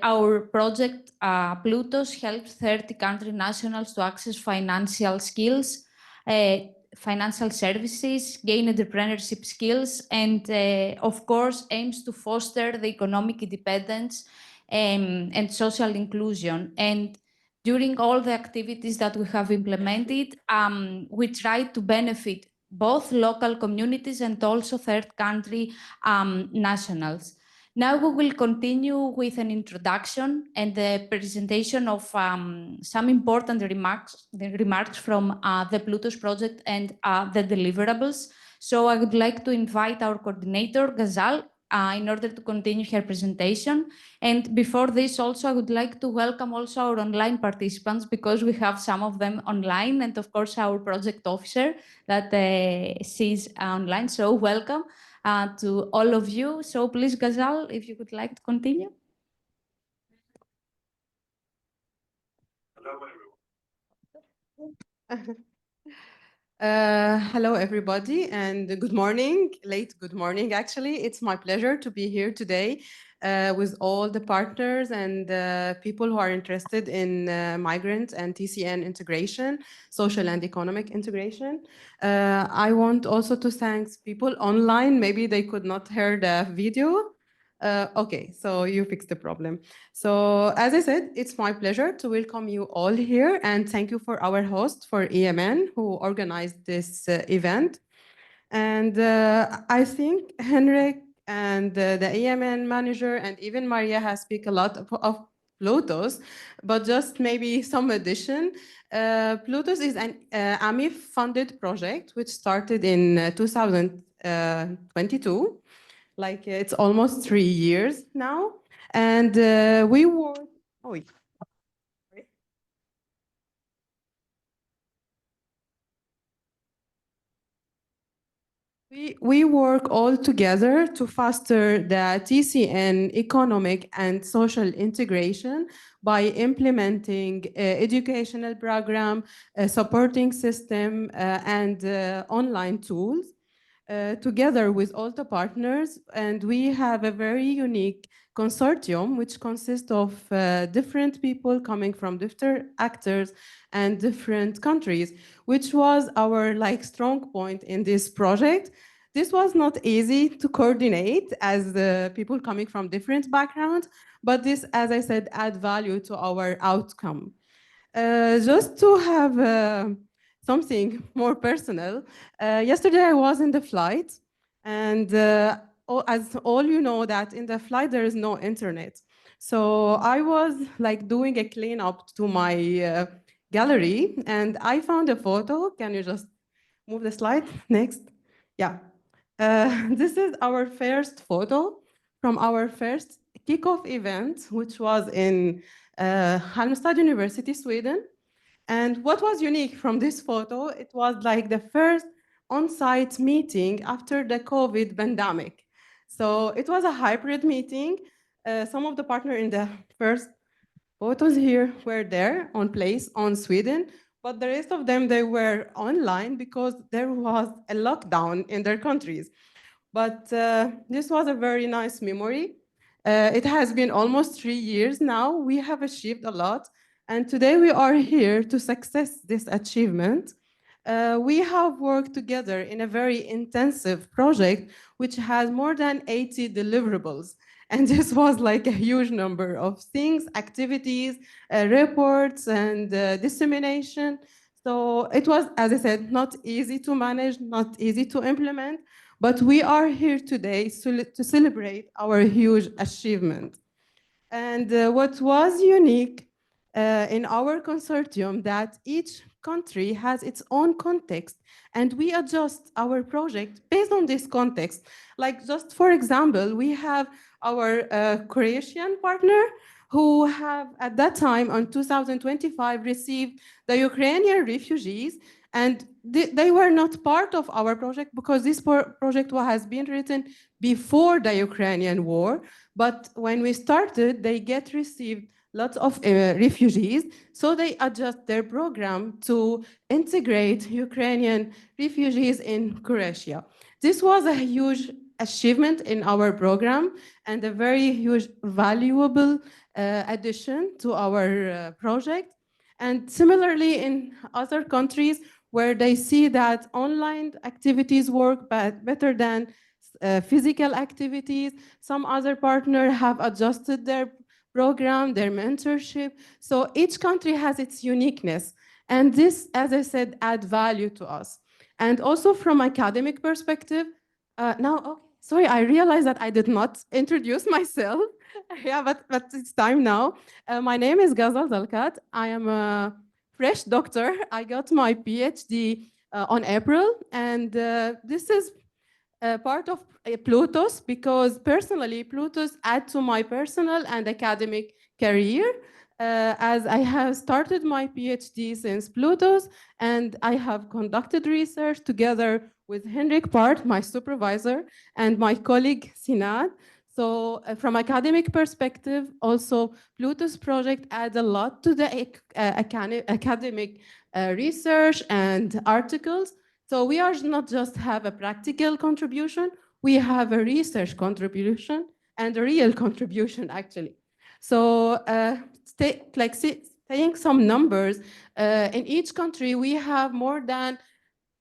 Our project, PLOUTOS, helps 30 country nationals to access financial skills, financial services, gain entrepreneurship skills, and of course aims to foster the economic independence and social inclusion. And during all the activities that we have implemented, we try to benefit both local communities and also third country nationals. Now we will continue with an introduction and the presentation of some important remarks from the PLOUTOS project and the deliverables. So I would like to invite our coordinator, Ghazal, in order to continue her presentation. And before this, also, I would like to welcome also our online participants, because we have some of them online, and of course, our project officer that sees online. So welcome to all of you. So please, Ghazal, if you would like to continue. Hello, everyone. Hello, everybody, and good morning, late good morning, actually. It's my pleasure to be here today with all the partners and people who are interested in migrant and TCN integration, social and economic integration. I want also to thank people online. Maybe they could not hear the video. Okay, so you fixed the problem. So as I said, it's my pleasure to welcome you all here, and thank you for our host, for EMN, who organized this event. And I think Henrik and the EMN manager and even Maria has speak a lot of PLOUTOS, but just maybe some addition. PLOUTOS is an AMIF-funded project which started in 2022. Like it's almost 3 years now. And we work, oh, we work all together to foster the TCN economic and social integration by implementing educational program, supporting system, and online tools. Together with all the partners, and we have a very unique consortium which consists of different people coming from different actors and different countries, which was our strong point in this project. This was not easy to coordinate as the people coming from different backgrounds, but this, as I said, add value to our outcome. Just to have something more personal, yesterday I was in the flight, and as all you know that in the flight there is no internet. So I was doing a cleanup to my gallery, and I found a photo. Can you just move the slide? Next. Yeah. This is our first photo from our first kickoff event, which was in Halmstad University, Sweden. And what was unique from this photo, it was like the first on-site meeting after the COVID pandemic. So it was a hybrid meeting. Some of the partners in the first photos here were there on place on Sweden, but the rest of them, they were online because there was a lockdown in their countries. But this was a very nice memory. It has been almost 3 years now. We have achieved a lot. And today we are here to success this achievement. We have worked together in a very intensive project, which has more than 80 deliverables. And this was like a huge number of things, activities, reports, and dissemination. So it was, as I said, not easy to manage, not easy to implement, but we are here today to celebrate our huge achievement. And what was unique in our consortium that each country has its own context, and we adjust our project based on this context. Like just for example, we have our Croatian partner who have at that time in 2025 received the Ukrainian refugees, and they were not part of our project because this project has been written before the Ukrainian war. But when we started, they get received lots of refugees, so they adjust their program to integrate Ukrainian refugees in Croatia. This was a huge achievement in our program and a very huge valuable addition to our project. And similarly, in other countries where they see that online activities work better than physical activities, some other partners have adjusted their program, their mentorship. So each country has its uniqueness. And this, as I said, add value to us. And also from academic perspective, okay, sorry, I realized that I did not introduce myself. Yeah, but it's time now. My name is Ghazal Dalkat. I am a fresh doctor. I got my PhD on April, and this is part of PLOUTOS because personally, PLOUTOS add to my personal and academic career. As I have started my PhD since PLOUTOS, and I have conducted research together with Henrik Part, my supervisor, and my colleague Sinan. So from academic perspective, also PLOUTOS project adds a lot to the academic research and articles. So we are not just have a practical contribution, we have a research contribution and a real contribution actually. So saying some numbers, in each country we have more than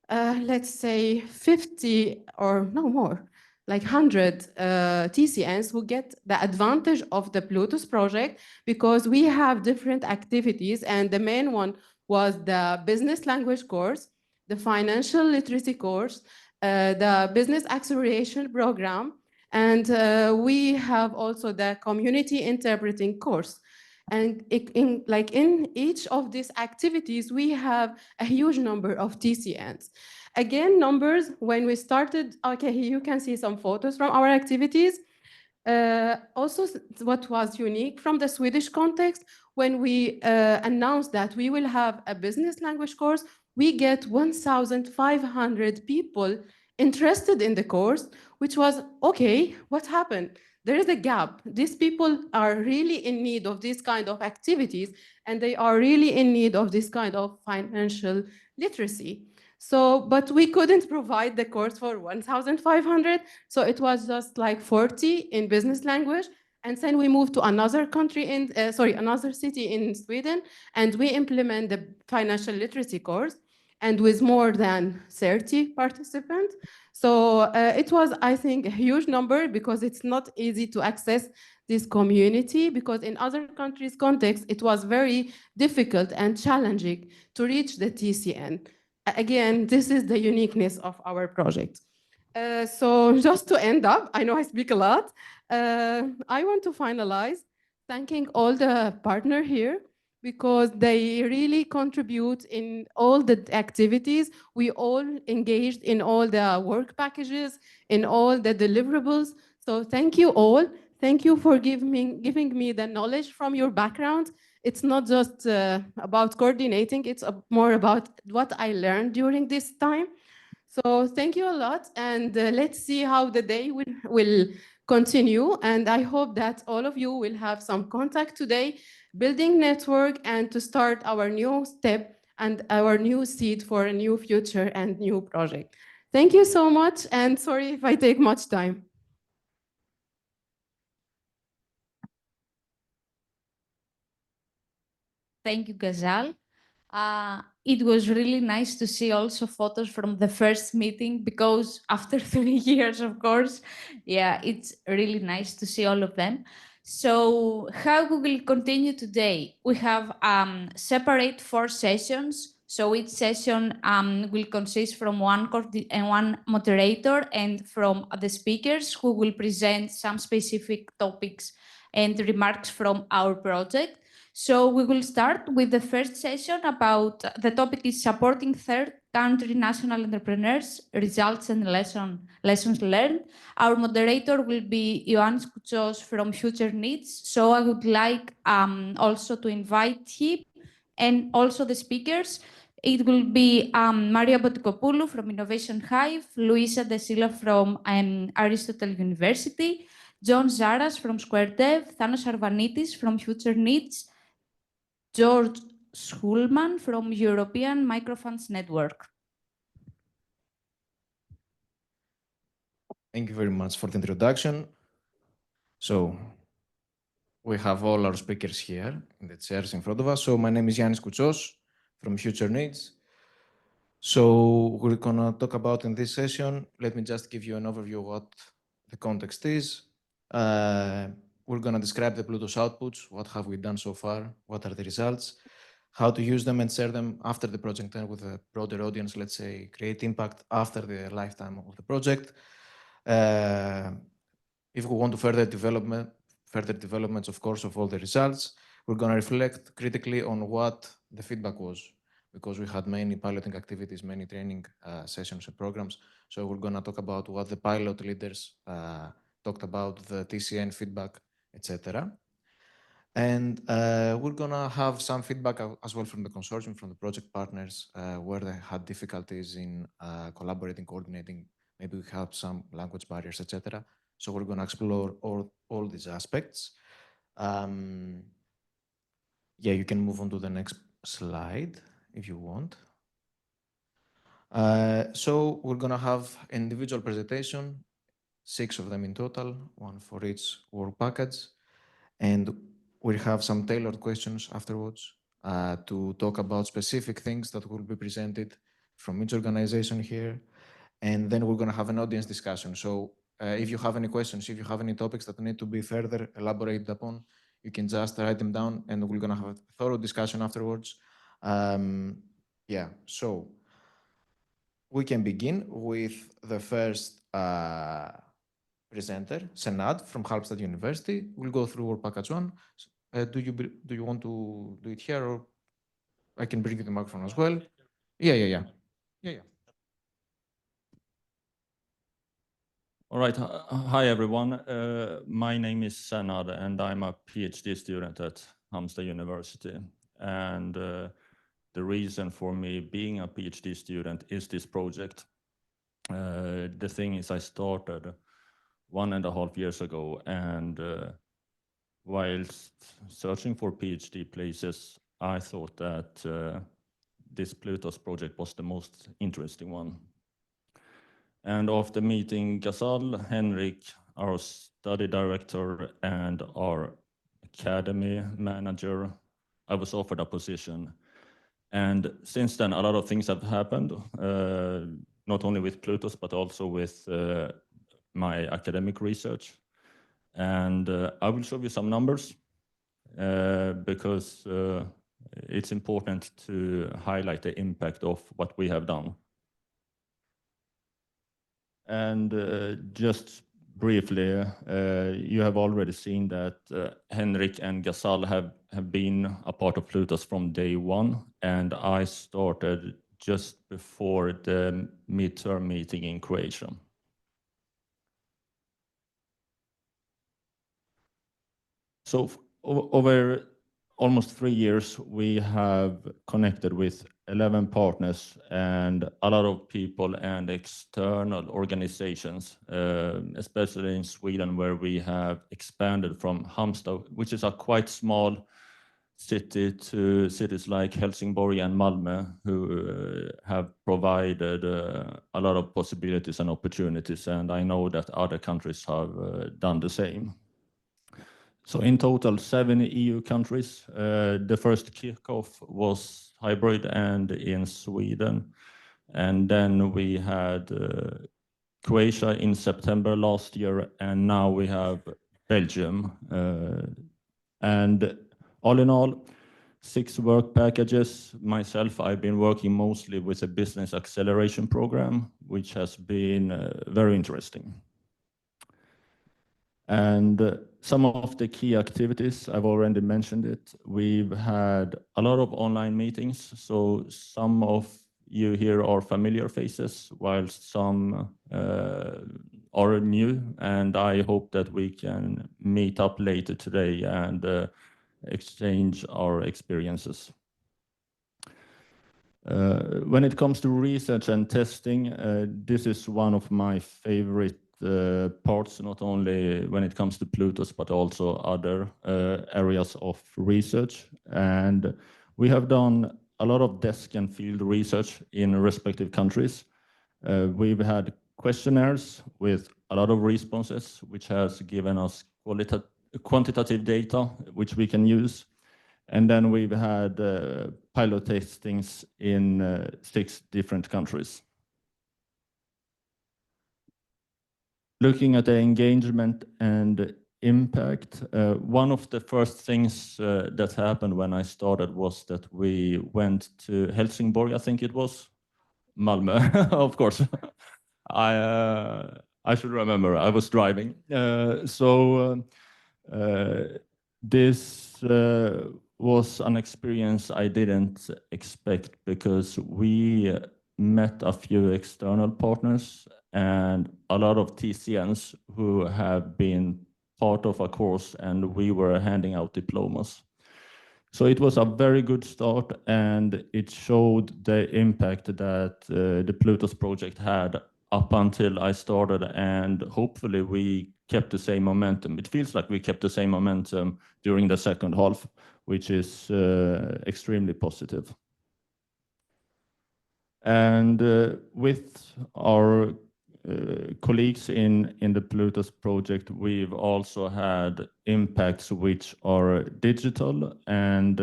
let's say 50 or no more, like 100 TCNs who get the advantage of the PLOUTOS project because we have different activities, and the main one was the business language course, the financial literacy course, the business acceleration program, and we have also the community interpreting course. And in each of these activities, we have a huge number of TCNs. Again, numbers, when we started, okay, here you can see some photos from our activities. Also, what was unique from the Swedish context, when we announced that we will have a business language course, we get 1,500 people interested in the course, which was, okay, what happened? There is a gap. These people are really in need of this kind of activities, and they are really in need of this kind of financial literacy. So, but we couldn't provide the course for 1,500, so it was just like 40 in business language. And then we moved to another country another city in Sweden, and we implement the financial literacy course, and with more than 30 participants. So it was, I think, a huge number because it's not easy to access this community, because in other countries' context, it was very difficult and challenging to reach the TCN. Again, this is the uniqueness of our project. So just to end up, I know I speak a lot. I want to finalize thanking all the partners here because they really contribute in all the activities. We all engaged in all the work packages, in all the deliverables. So thank you all. Thank you for giving me the knowledge from your background. It's not just about coordinating, it's more about what I learned during this time. So thank you a lot, and let's see how the day will continue. And I hope that all of you will have some contact today, building network, and to start our new step and our new seed for a new future and new project. Thank you so much, and sorry if I take much time. Thank you, Ghazal. It was really nice to see also photos from the first meeting because after 3 years, of course, yeah, it's really nice to see all of them. So how we will continue today? We have separate 4 sessions. So each session will consist from one moderator and from the speakers who will present some specific topics and remarks from our project. So we will start with the first session about the topic is supporting third country national entrepreneurs, results and lessons learned. Our moderator will be Ioannis Koutsos from Future Needs. So I would like also to invite him and also the speakers. It will be Maria Botikopoulou from Innovation Hive, Luisa De Silla from Aristotle University, John Zaras from Square Dev, Thanos Arvanitis from Future Needs, George Schulman from European Microfunds Network. Thank you very much for the introduction. So, we have all our speakers here in the chairs in front of us. So my name is Yannis Koutsos from Future Needs. So we're gonna talk about in this session, let me just give you an overview of what the context is. We're gonna describe the PLOUTOS outputs, what have we done so far, what are the results, how to use them and share them after the project end with a broader audience, let's say, create impact after the lifetime of the project. If we want to further developments, of course, of all the results, we're going to reflect critically on what the feedback was, because we had many piloting activities, many training sessions and programs. So we're going to talk about what the pilot leaders talked about, the TCN feedback, etc. And we're going to have some feedback as well from the consortium, from the project partners, where they had difficulties in collaborating, coordinating. Maybe we have some language barriers, etc. So we're going to explore all these aspects. Yeah, you can move on to the next slide if you want. So we're going to have an individual presentation, 6 of them in total, 1 for each work package. And we'll have some tailored questions afterwards to talk about specific things that will be presented from each organization here. And then we're going to have an audience discussion. So if you have any questions, if you have any topics that need to be further elaborated upon, you can just write them down and we're going to have a thorough discussion afterwards. Yeah, so we can begin with the first presenter, Senad from Halmstad University. We'll go through work package 1. Do you want to do it here, or I can bring you the microphone as well? Yeah. All right. Hi, everyone. My name is Senad, and I'm a PhD student at Halmstad University. And the reason for me being a PhD student is this project. The thing is, I started 1.5 years ago, and whilst searching for PhD places, I thought that this PLOUTOS project was the most interesting one. And after meeting Ghazal, Henrik, our study director, and our academy manager, I was offered a position. And since then, a lot of things have happened, not only with PLOUTOS, but also with my academic research. And I will show you some numbers because it's important to highlight the impact of what we have done. And just briefly, you have already seen that Henrik and Ghazal have been a part of PLOUTOS from day one, and I started just before the midterm meeting in Croatia. So over almost 3 years, we have connected with 11 partners and a lot of people and external organizations, especially in Sweden, where we have expanded from Halmstad, which is a quite small city, to cities like Helsingborg and Malmö, who have provided a lot of possibilities and opportunities. And I know that other countries have done the same. So in total, 7 EU countries. The first kickoff was hybrid and in Sweden. And then we had Croatia in September last year, and now we have Belgium. And all in all, 6 work packages. Myself, I've been working mostly with a business acceleration program, which has been very interesting. And some of the key activities, I've already mentioned it. We've had a lot of online meetings, so some of you here are familiar faces, while some are new, and I hope that we can meet up later today and exchange our experiences. When it comes to research and testing, this is one of my favorite parts, not only when it comes to PLOUTOS, but also other areas of research. And we have done a lot of desk and field research in respective countries. We've had questionnaires with a lot of responses, which has given us quantitative data, which we can use. And then we've had pilot testings in 6 different countries. Looking at the engagement and impact, one of the first things that happened when I started was that we went to Helsingborg, I think it was, Malmö, of course. I should remember, I was driving. This was an experience I didn't expect, because we met a few external partners and a lot of TCNs who have been part of a course, and we were handing out diplomas. So it was a very good start, and it showed the impact that the PLOUTOS project had up until I started, and hopefully we kept the same momentum. It feels like we kept the same momentum during the second half, which is extremely positive. And with our colleagues in the PLOUTOS project, we've also had impacts which are digital. And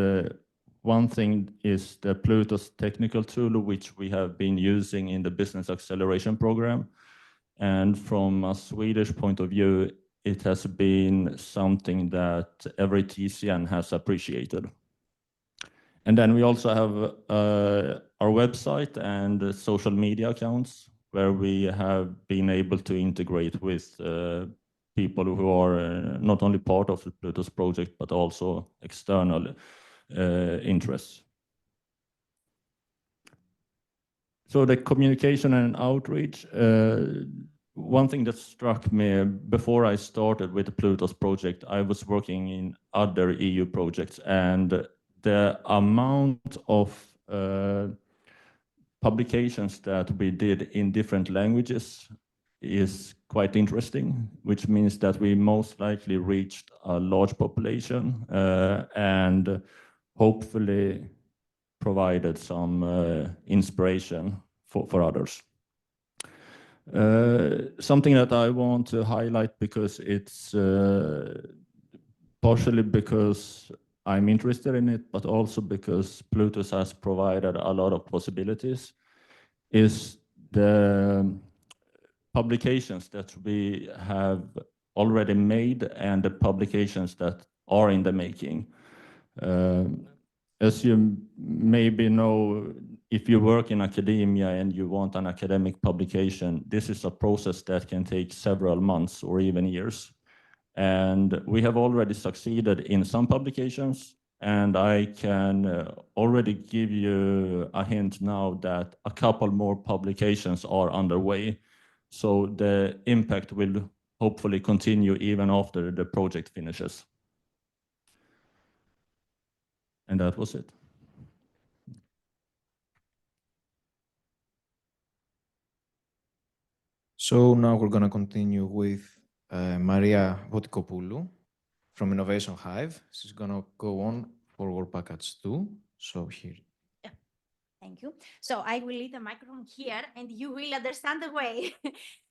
one thing is the PLOUTOS technical tool, which we have been using in the business acceleration program. And from a Swedish point of view, it has been something that every TCN has appreciated. And then we also have our website and social media accounts, where we have been able to integrate with people who are not only part of the PLOUTOS project, but also external interests. So the communication and outreach, one thing that struck me before I started with the PLOUTOS project, I was working in other EU projects, and the amount of publications that we did in different languages is quite interesting, which means that we most likely reached a large population and hopefully provided some inspiration for others. Something that I want to highlight, because it's partially because I'm interested in it, but also because PLOUTOS has provided a lot of possibilities, is the publications that we have already made and the publications that are in the making. As you maybe know, if you work in academia and you want an academic publication, this is a process that can take several months or even years. And we have already succeeded in some publications, and I can already give you a hint now that a couple more publications are underway. So the impact will hopefully continue even after the project finishes. And that was it. So now we're going to continue with Maria Votikopoulou from Innovation Hive. She's going to go on for Work Package 2. So here. Yeah. Thank you. So I will leave the microphone here, and you will understand the way,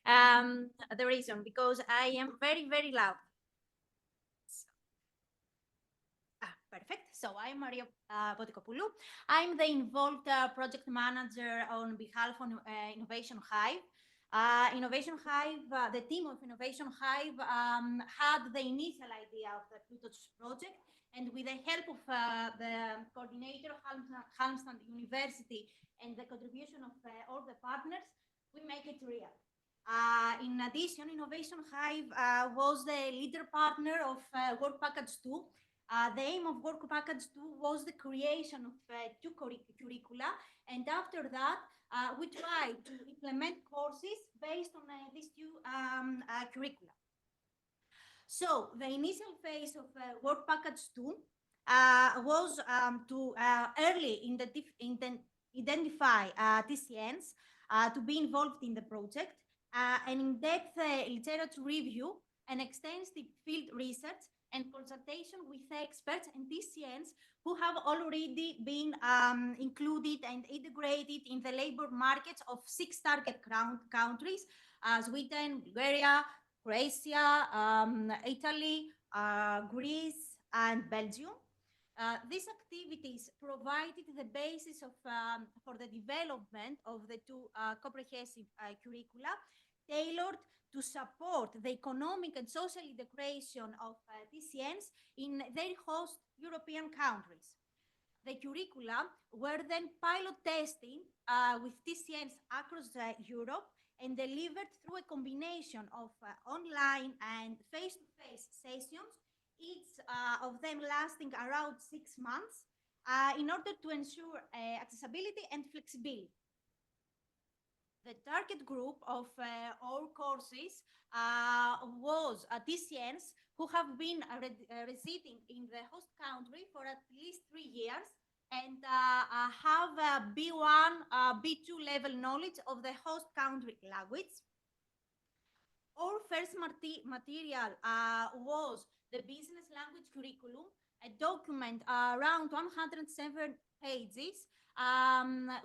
the reason, because I am very, very loud. Perfect. So I'm Maria Votikopoulou. I'm the involved project manager on behalf of Innovation Hive. Innovation Hive, the team of Innovation Hive had the initial idea of the PLOUTOS project, and with the help of the coordinator of Halmstad University and the contribution of all the partners, we make it real. In addition, Innovation Hive was the leader partner of Work Package 2. The aim of Work Package 2 was the creation of 2 curricula, and after that, we tried to implement courses based on these 2 curricula. So the initial phase of Work Package 2 was to early identify TCNs to be involved in the project, an in-depth literature review, an extensive field research, and consultation with experts and TCNs who have already been included and integrated in the labor markets of 6 target countries: Sweden, Bulgaria, Croatia, Italy, Greece, and Belgium. These activities provided the basis for the development of the two comprehensive curricula tailored to support the economic and social integration of TCNs in their host European countries. The curricula were then pilot tested with TCNs across Europe and delivered through a combination of online and face-to-face sessions, each of them lasting around 6 months, in order to ensure accessibility and flexibility. The target group of all courses was TCNs who have been residing in the host country for at least 3 years and have a B1, B2 level knowledge of the host country language. Our first material was the business language curriculum, a document around 107 pages,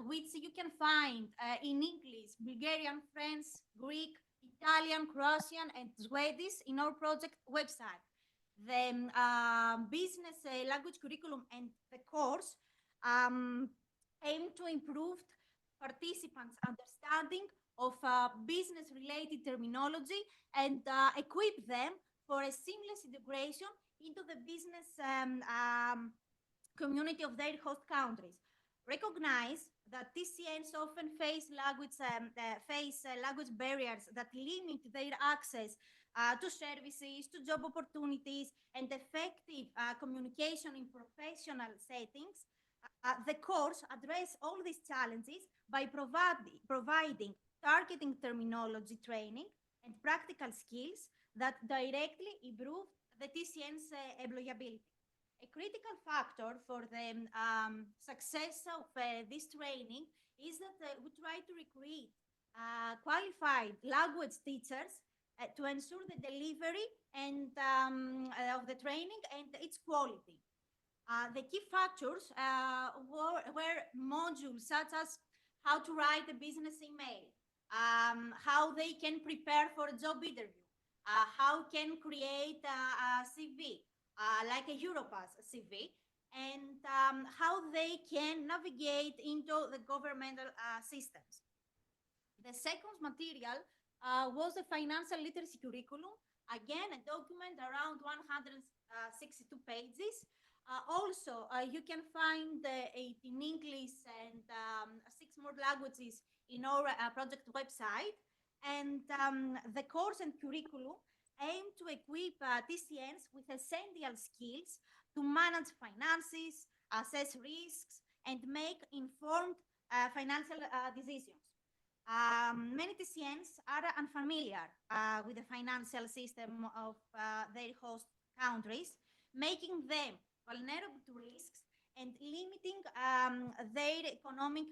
which you can find in English, Bulgarian, French, Greek, Italian, Croatian, and Swedish in our project website. The business language curriculum and the course aim to improve participants' understanding of business-related terminology and equip them for a seamless integration into the business community of their host countries. Recognize that TCNs often face language barriers that limit their access to services, to job opportunities, and effective communication in professional settings. The course addresses all these challenges by providing targeting terminology training and practical skills that directly improve the TCN's employability. A critical factor for the success of this training is that we try to recruit qualified language teachers to ensure the delivery and of the training and its quality. The key factors were modules such as how to write a business email, how they can prepare for a job interview, how can create a CV, like a Europass CV, and how they can navigate into the governmental systems. The second material was the financial literacy curriculum, again, a document around 162 pages. Also, you can find it in English and 6 more languages in our project website. And the course and curriculum aim to equip TCNs with essential skills to manage finances, assess risks, and make informed financial decisions. Many TCNs are unfamiliar with the financial system of their host countries, making them vulnerable to risks and limiting their economic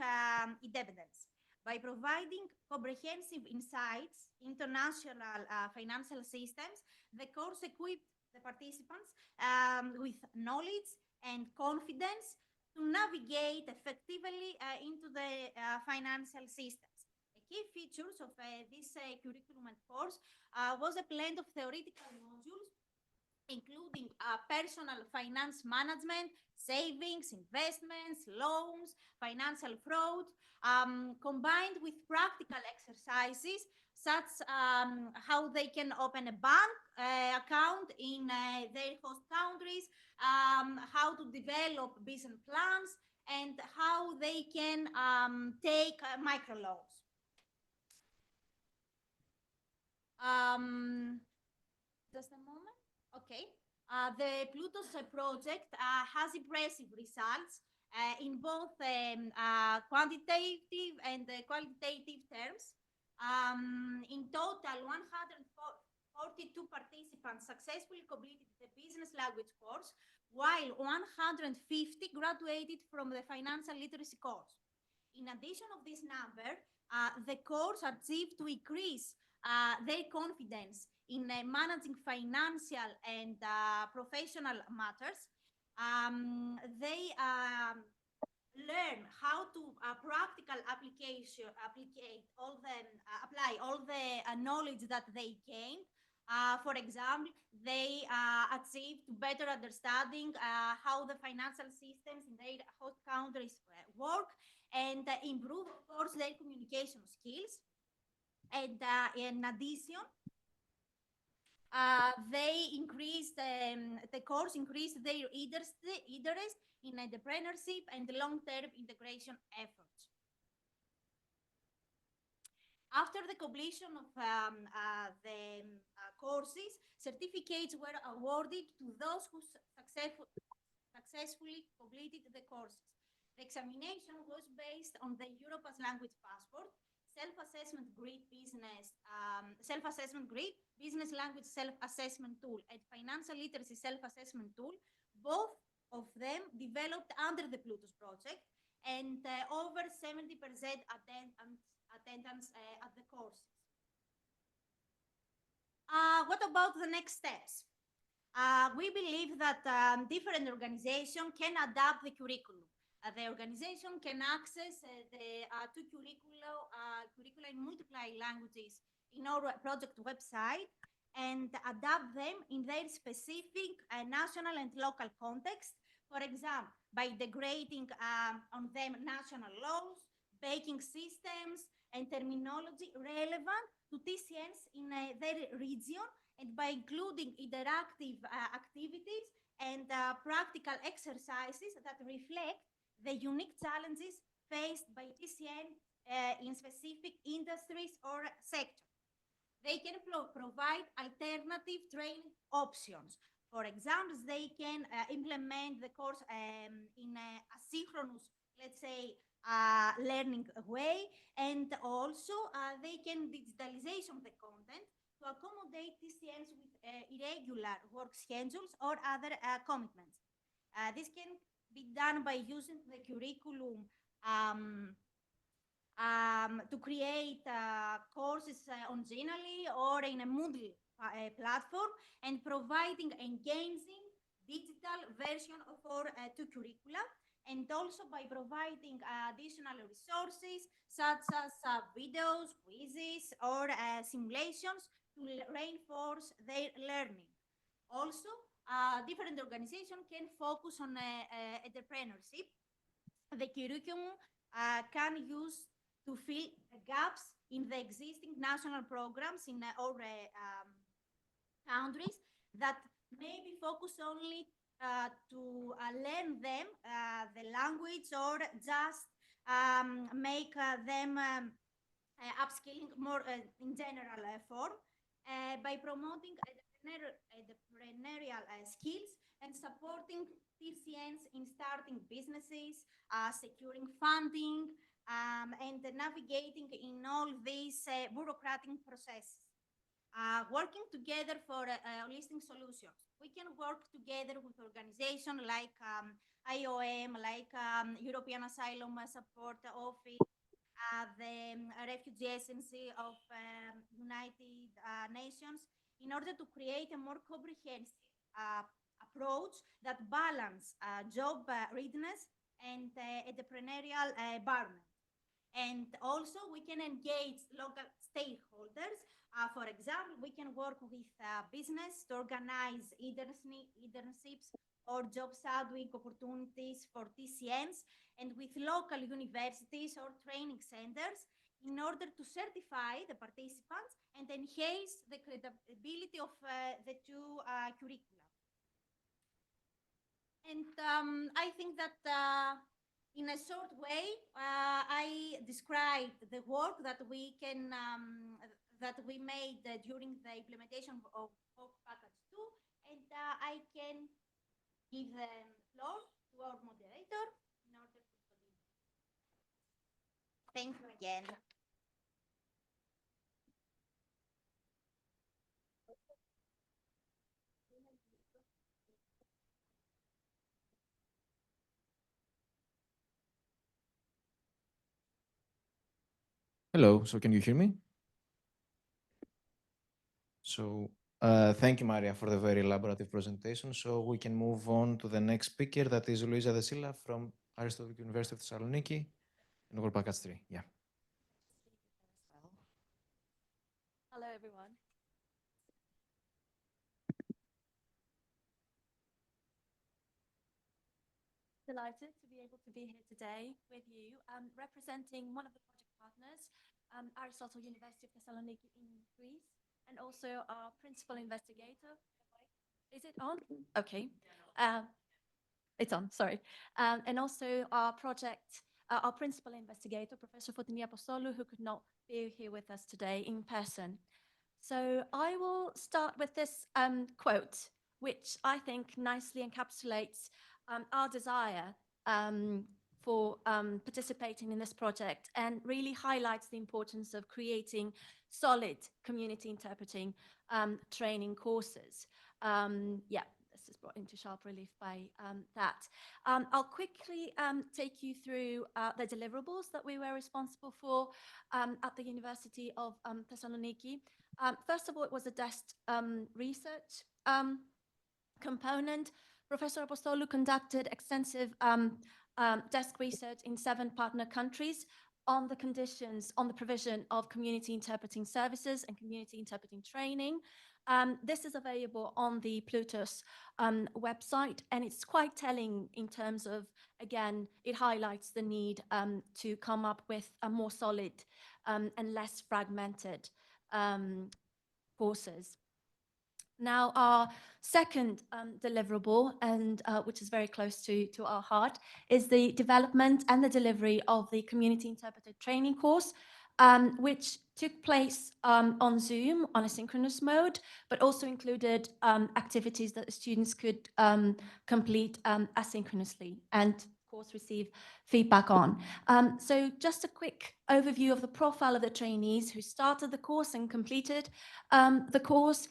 independence. By providing comprehensive insights into national financial systems, the course equipped the participants with knowledge and confidence to navigate effectively into the financial systems. The key features of this curriculum and course was a blend of theoretical modules including personal finance management, savings, investments, loans, financial fraud, combined with practical exercises such how they can open a bank account in their host countries, how to develop business plans, and how they can take microloans. Just a moment. Okay. The PLOUTOS project has impressive results in both quantitative and qualitative terms. In total, 142 participants successfully completed the business language course, while 150 graduated from the financial literacy course. In addition of this number, the course achieved to increase their confidence in managing financial and professional matters. They learn how to apply all the knowledge that they gained For example, they achieve to better understanding how the financial systems in their host countries work and improve, of course, their communication skills. And in addition, the course increased their interest in entrepreneurship and long-term integration efforts. After the completion of the courses, certificates were awarded to those who successfully completed the courses. The examination was based on the Europass language passport, self-assessment grid business language self-assessment tool, and financial literacy self-assessment tool, both of them developed under the PLOUTOS project, and over 70% attendance at the courses. What about the next steps? We believe that different organizations can adapt the curriculum. The organization can access the two curricula in multiple languages in our project website and adapt them in their specific national and local context. For example, by integrating on them national laws, banking systems, and terminology relevant to TCNs in their region, and by including interactive activities and practical exercises that reflect the unique challenges faced by TCN in specific industries or sectors. They can provide alternative training options. For example, they can implement the course in a asynchronous, let's say, learning way, and also they can digitalization the content to accommodate TCNs with irregular work schedules or other commitments. This can be done by using the curriculum to create courses on Genially or in a Moodle platform, and providing engaging digital version of our two curricula, and also by providing additional resources such as videos, quizzes, or simulations to reinforce their learning. Also, different organizations can focus on entrepreneurship. The curriculum can use to fill gaps in the existing national programs in our countries that maybe focus only to learn them, the language, or just make them upskilling more in general form, by promoting entrepreneurial skills and supporting TCNs in starting businesses, securing funding, and navigating in all these bureaucratic processes. Working together for holistic solutions. We can work together with organizations like IOM, like European Asylum Support Office, the Refugee Agency of United Nations, in order to create a more comprehensive approach that balance job readiness and entrepreneurial environment. And also, we can engage local stakeholders. For example, we can work with business to organize internships or job shadowing opportunities for TCNs, and with local universities or training centers, in order to certify the participants and enhance the credibility of the two curricula. And I think that in a short way, I described the work that we can that we made during the implementation of package 2, and I can give the floor to our moderator in order to continue. Thank you again. Hello, so can you hear me? So thank you, Maria, for the very elaborative presentation. So we can move on to the next speaker, that is Luisa De Silla from Aristotle University of Thessaloniki, and over package 3. Yeah. Hello, everyone. delighted to be able to be here today with you, representing one of the project partners, Aristotle University of Thessaloniki in Greece, and also our principal investigator. Is it on? Okay. It's on, sorry. And also our project, our principal investigator, Professor Fotini Apostolou, who could not be here with us today in person. So I will start with this quote, which I think nicely encapsulates our desire for participating in this project and really highlights the importance of creating solid community interpreting training courses. Yeah, this is brought into sharp relief by that. I'll quickly take you through the deliverables that we were responsible for at the University of Thessaloniki. First of all, it was a desk research component. Professor Apostolou conducted extensive desk research in 7 partner countries on the conditions, on the provision of community interpreting services and community interpreting training. This is available on the PLOUTOS website, and it's quite telling in terms of, again, it highlights the need to come up with a more solid and less fragmented courses. Now, our second deliverable, and which is very close to our heart, is the development and the delivery of the community interpreter training course, which took place on Zoom on a synchronous mode, but also included activities that the students could complete asynchronously and, of course, receive feedback on. So just a quick overview of the profile of the trainees who started the course and completed the course.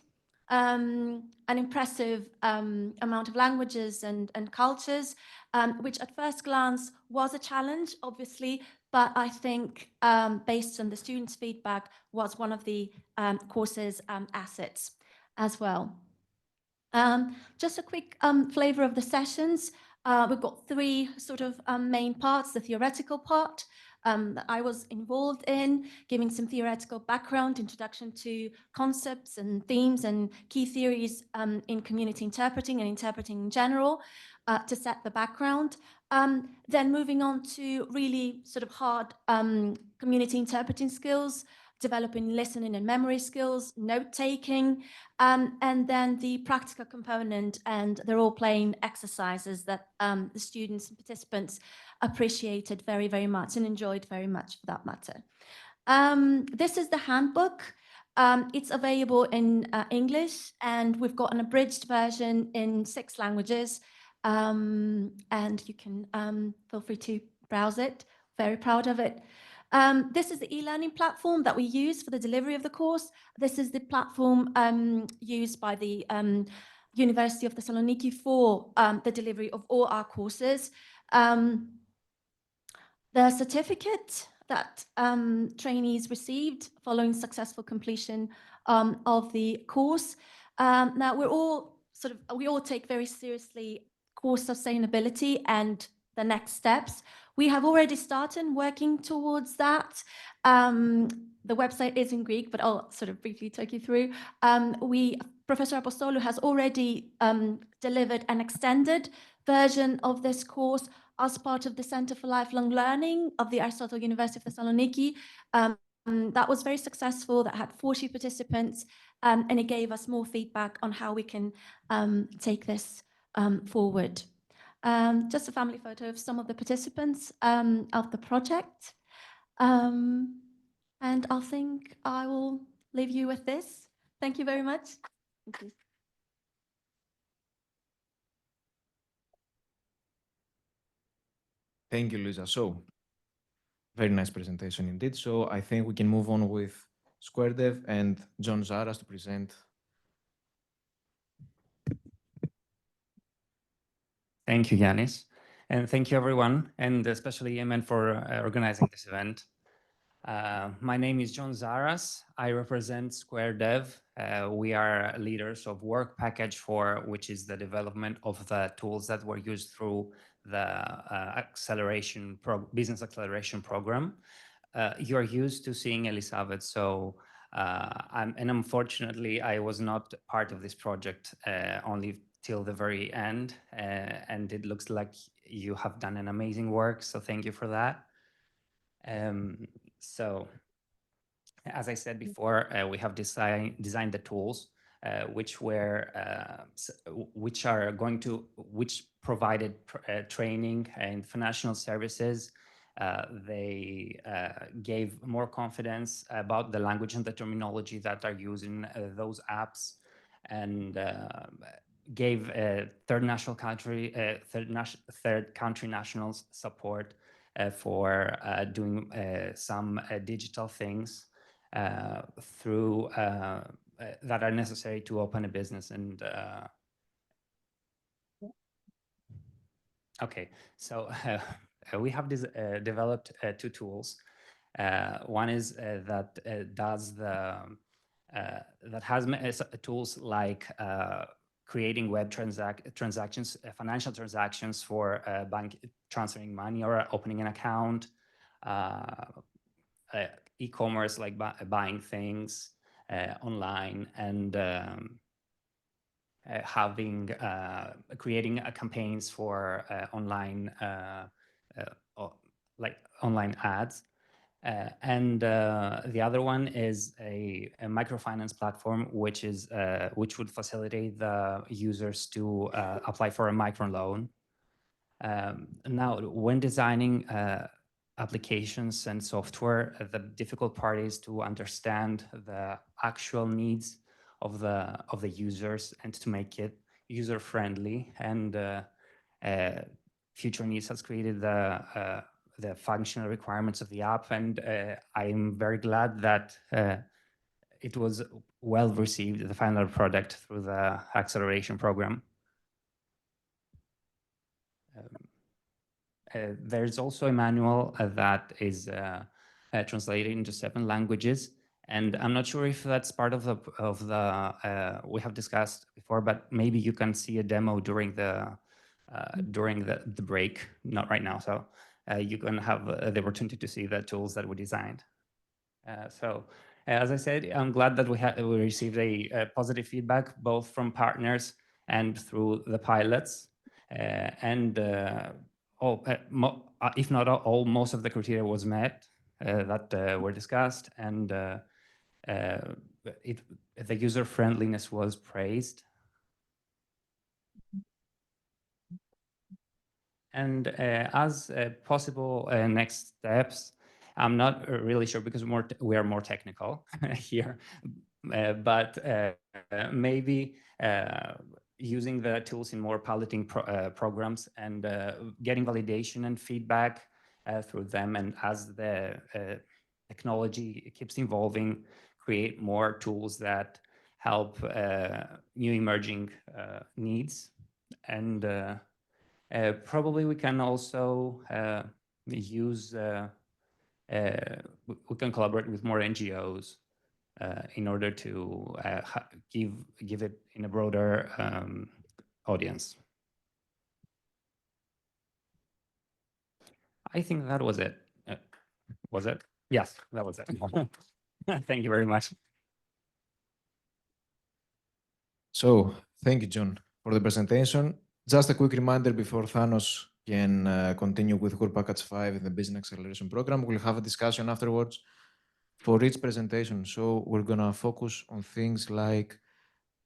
An impressive amount of languages and cultures, which at first glance was a challenge, obviously, but I think based on the students' feedback was one of the course's assets as well. Just a quick flavor of the sessions. We've got 3 sort of main parts: the theoretical part that I was involved in, giving some theoretical background, introduction to concepts and themes and key theories in community interpreting and interpreting in general to set the background. Then moving on to really sort of hard community interpreting skills, developing listening and memory skills, note-taking, and then the practical component and the role-playing exercises that the students and participants appreciated very, very much and enjoyed very much for that matter. This is the handbook. It's available in English, and we've got an abridged version in 6 languages, and you can feel free to browse it. Very proud of it. This is the e-learning platform that we use for the delivery of the course. This is the platform used by the University of Thessaloniki for the delivery of all our courses. The certificate that trainees received following successful completion of the course. Now we all take very seriously course sustainability and the next steps. We have already started working towards that. The website is in Greek, but I'll sort of briefly take you through. Professor Apostolou has already delivered an extended version of this course as part of the Center for Lifelong Learning of the Aristotle University of Thessaloniki. That was very successful. That had 40 participants, and it gave us more feedback on how we can take this forward. Just a family photo of some of the participants of the project. And I think I will leave you with this. Thank you very much. Thank you. Thank you, Luisa. So, very nice presentation indeed. So I think we can move on with SquareDev and John Zaras to present. Thank you, Yanis. And thank you, everyone, and especially Yemen for organizing this event. My name is John Zaras. I represent SquareDev. We are leaders of Work Package 4, which is the development of the tools that were used through the business acceleration program. You're used to seeing Elisabeth, so and unfortunately, I was not part of this project only till the very end, and it looks like you have done an amazing work, so thank you for that. So, as I said before, we have designed the tools which provided training and financial services. They gave more confidence about the language and the terminology that are used in those apps, and gave third country nationals support for doing some digital things through that are necessary to open a business. And okay, so we have developed two tools. One is that has tools like creating web transactions, financial transactions for bank transferring money or opening an account, e-commerce like buying things online, and creating campaigns for online like online ads. And the other one is a microfinance platform, which would facilitate the users to apply for a microloan. Now, when designing applications and software, the difficult part is to understand the actual needs of the users and to make it user friendly. And Future Needs has created the functional requirements of the app, and I'm very glad that it was well received, the final product, through the acceleration program. There's also a manual that is translated into 7 languages, and I'm not sure if that's part of the we have discussed before, but maybe you can see a demo during the break, not right now. So you can have the opportunity to see the tools that we designed. As I said, I'm glad that we received a positive feedback, both from partners and through the pilots. If not all, most of the criteria was met that were discussed, and the user friendliness was praised. And as possible next steps, I'm not really sure, because we are more technical here, but maybe using the tools in more piloting programs, and getting validation and feedback through them, and as the technology keeps evolving, create more tools that help new emerging needs. And probably we can also use we can collaborate with more NGOs in order to give it in a broader audience. I think that was it. Was it? Yes, that was it. Thank you very much. So, thank you, John, for the presentation. Just a quick reminder before Thanos can continue with Core Package 5 in the Business Acceleration Program. We'll have a discussion afterwards for each presentation. So we're going to focus on things like,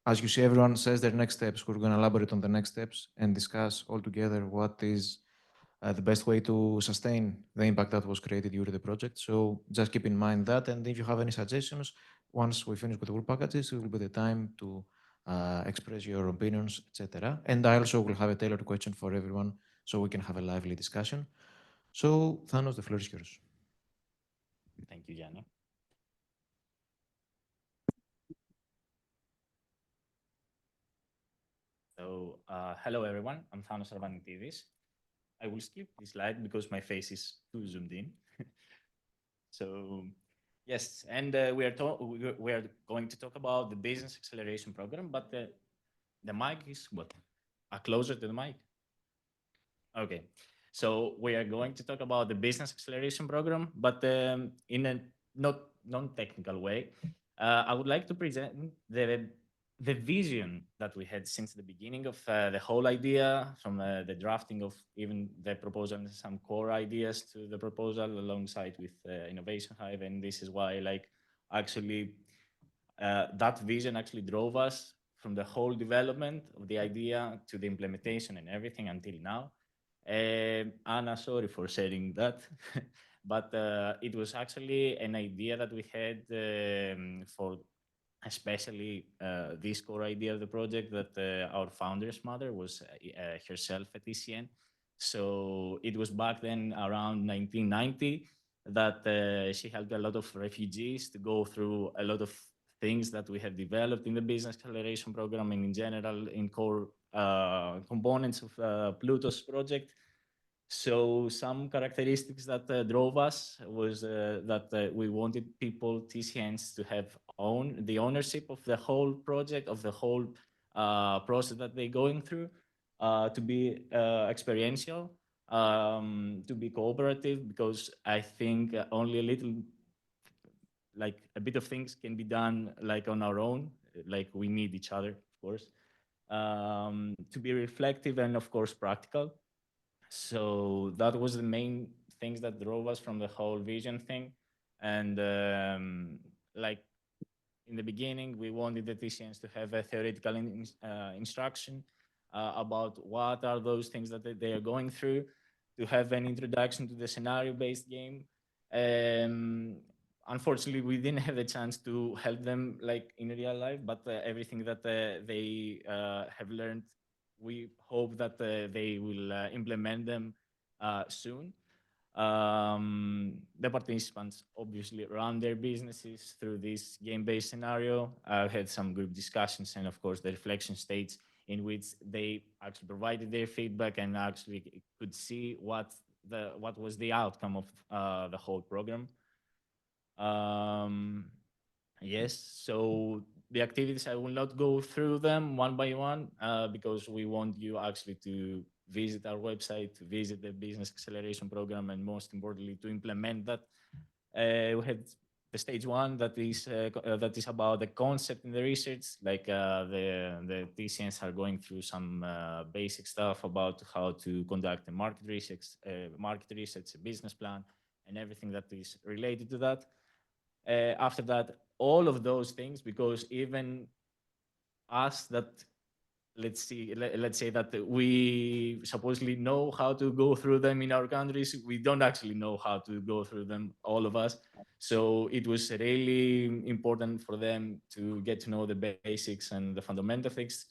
as you see, everyone says their next steps. We're going to elaborate on the next steps and discuss all together what is the best way to sustain the impact that was created during the project. So just keep in mind that. And if you have any suggestions, once we finish with the work packages, it will be the time to express your opinions, etc. And I also will have a tailored question for everyone so we can have a lively discussion. So, Thanos, the floor is yours. Thank you, Yanni. So, hello everyone, I'm Thanos Arvanitidis. I will skip this slide because my face is too zoomed in. So, yes, and we are going to talk about the Business Acceleration Program, but the mic is what? Closer to the mic? Okay, so we are going to talk about the Business Acceleration Program, but in a not non-technical way. I would like to present the vision that we had since the beginning of the whole idea, from the drafting of even the proposal and some core ideas to the proposal alongside with Innovation Hive. And this is why, like, actually, that vision actually drove us from the whole development of the idea to the implementation and everything until now. Anna, sorry for sharing that, but it was actually an idea that we had for especially this core idea of the project, that our founder's mother was herself a TCN. So it was back then around 1990 that she helped a lot of refugees to go through a lot of things that we have developed in the business acceleration program and in general in core components of PLOUTOS project. So some characteristics that drove us was that we wanted people, TCNs, to have the ownership of the whole project, of the whole process that they're going through, to be experiential, to be cooperative, because I think only a little, like a bit of things can be done like on our own, like we need each other, of course, to be reflective and of course practical. So that was the main things that drove us from the whole vision thing. And like in the beginning, we wanted the TCNs to have a theoretical instruction about what are those things that they are going through, to have an introduction to the scenario-based game. Unfortunately, we didn't have the chance to help them like in real life, but everything that they have learned, we hope that they will implement them soon. The participants obviously run their businesses through this game-based scenario. I had some group discussions and of course the reflection stage in which they actually provided their feedback and actually could see what was the outcome of the whole program. Yes, so the activities, I will not go through them one by one because we want you actually to visit our website, to visit the business acceleration program, and most importantly, to implement that. We had the stage one that is about the concept and the research, like the TCNs are going through some basic stuff about how to conduct a market research, a business plan, and everything that is related to that. After that, all of those things, because even us that let's say that we supposedly know how to go through them in our countries, we don't actually know how to go through them, all of us. So it was really important for them to get to know the basics and the fundamental things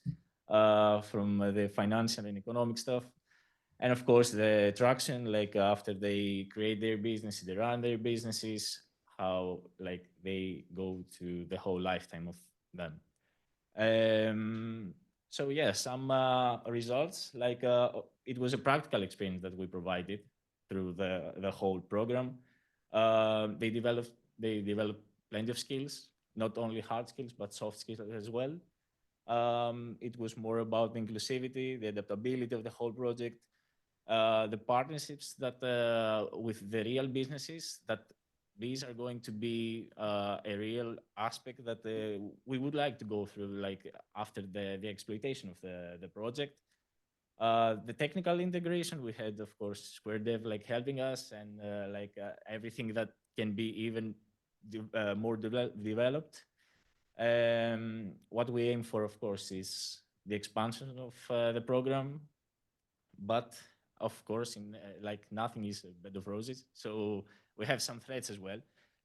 from the financial and economic stuff. And of course, the traction, like after they create their business, they run their businesses, how like they go to the whole lifetime of them. So yeah, some results, like it was a practical experience that we provided through the whole program. They developed plenty of skills, not only hard skills, but soft skills as well. It was more about the inclusivity, the adaptability of the whole project, the partnerships that with the real businesses, that these are going to be a real aspect that we would like to go through, like after the exploitation of the project. The technical integration, we had, of course, Square Dev like helping us, and everything that can be even more developed. What we aim for, of course, is the expansion of the program, but of course, in like nothing is a bed of roses. So we have some threats as well,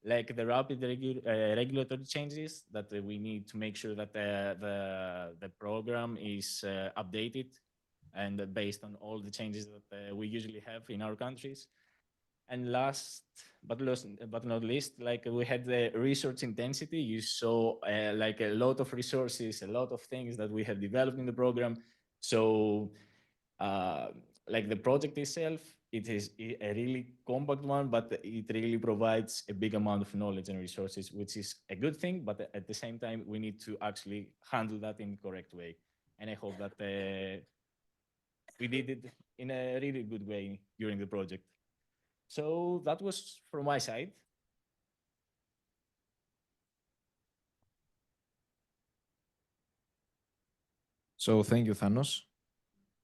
like the rapid regulatory changes that we need to make sure that the program is updated and based on all the changes that we usually have in our countries. And last but not least, like we had the resource intensity. You saw like a lot of resources, a lot of things that we have developed in the program. So like the project itself, it is a really compact one, but it really provides a big amount of knowledge and resources, which is a good thing. But at the same time, we need to actually handle that in the correct way. And I hope that we did it in a really good way during the project. So that was from my side. So thank you, Thanos.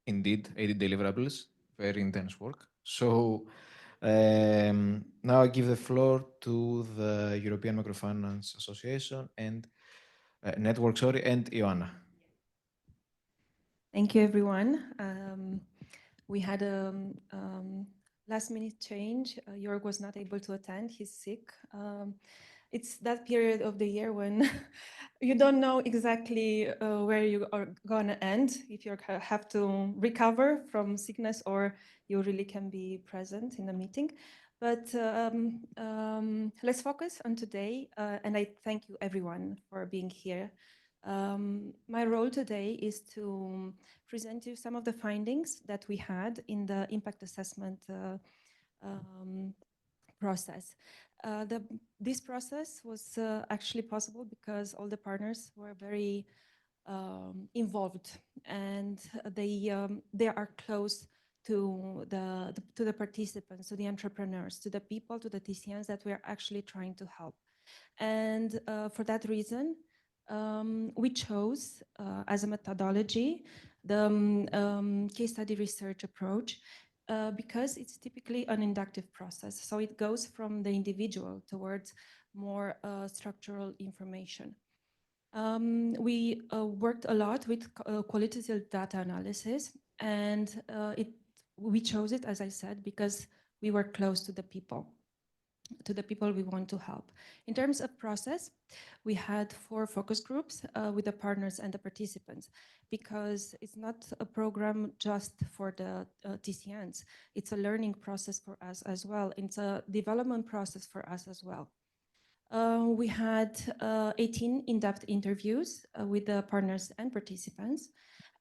Indeed, 80 deliverables, very intense work. So now I give the floor to the European Microfinance Association and Network, sorry, and Ioanna. Thank you, everyone. We had a last minute change. Jörg was not able to attend, he's sick. It's that period of the year when you don't know exactly where you are gonna end, if you have to recover from sickness or you really can be present in the meeting. But let's focus on today, and I thank you everyone for being here. My role today is to present you some of the findings that we had in the impact assessment process. This process was actually possible because all the partners were very involved, and they are close to the participants, to the entrepreneurs, to the people, to the TCNs that we are actually trying to help. And for that reason, we chose as a methodology the case study research approach because it's typically an inductive process. So it goes from the individual towards more structural information. We worked a lot with qualitative data analysis, and we chose it, as I said, because we were close to the people we want to help. In terms of process, we had 4 focus groups with the partners and the participants, because it's not a program just for the TCNs. It's a learning process for us as well. It's a development process for us as well. We had 18 in-depth interviews with the partners and participants.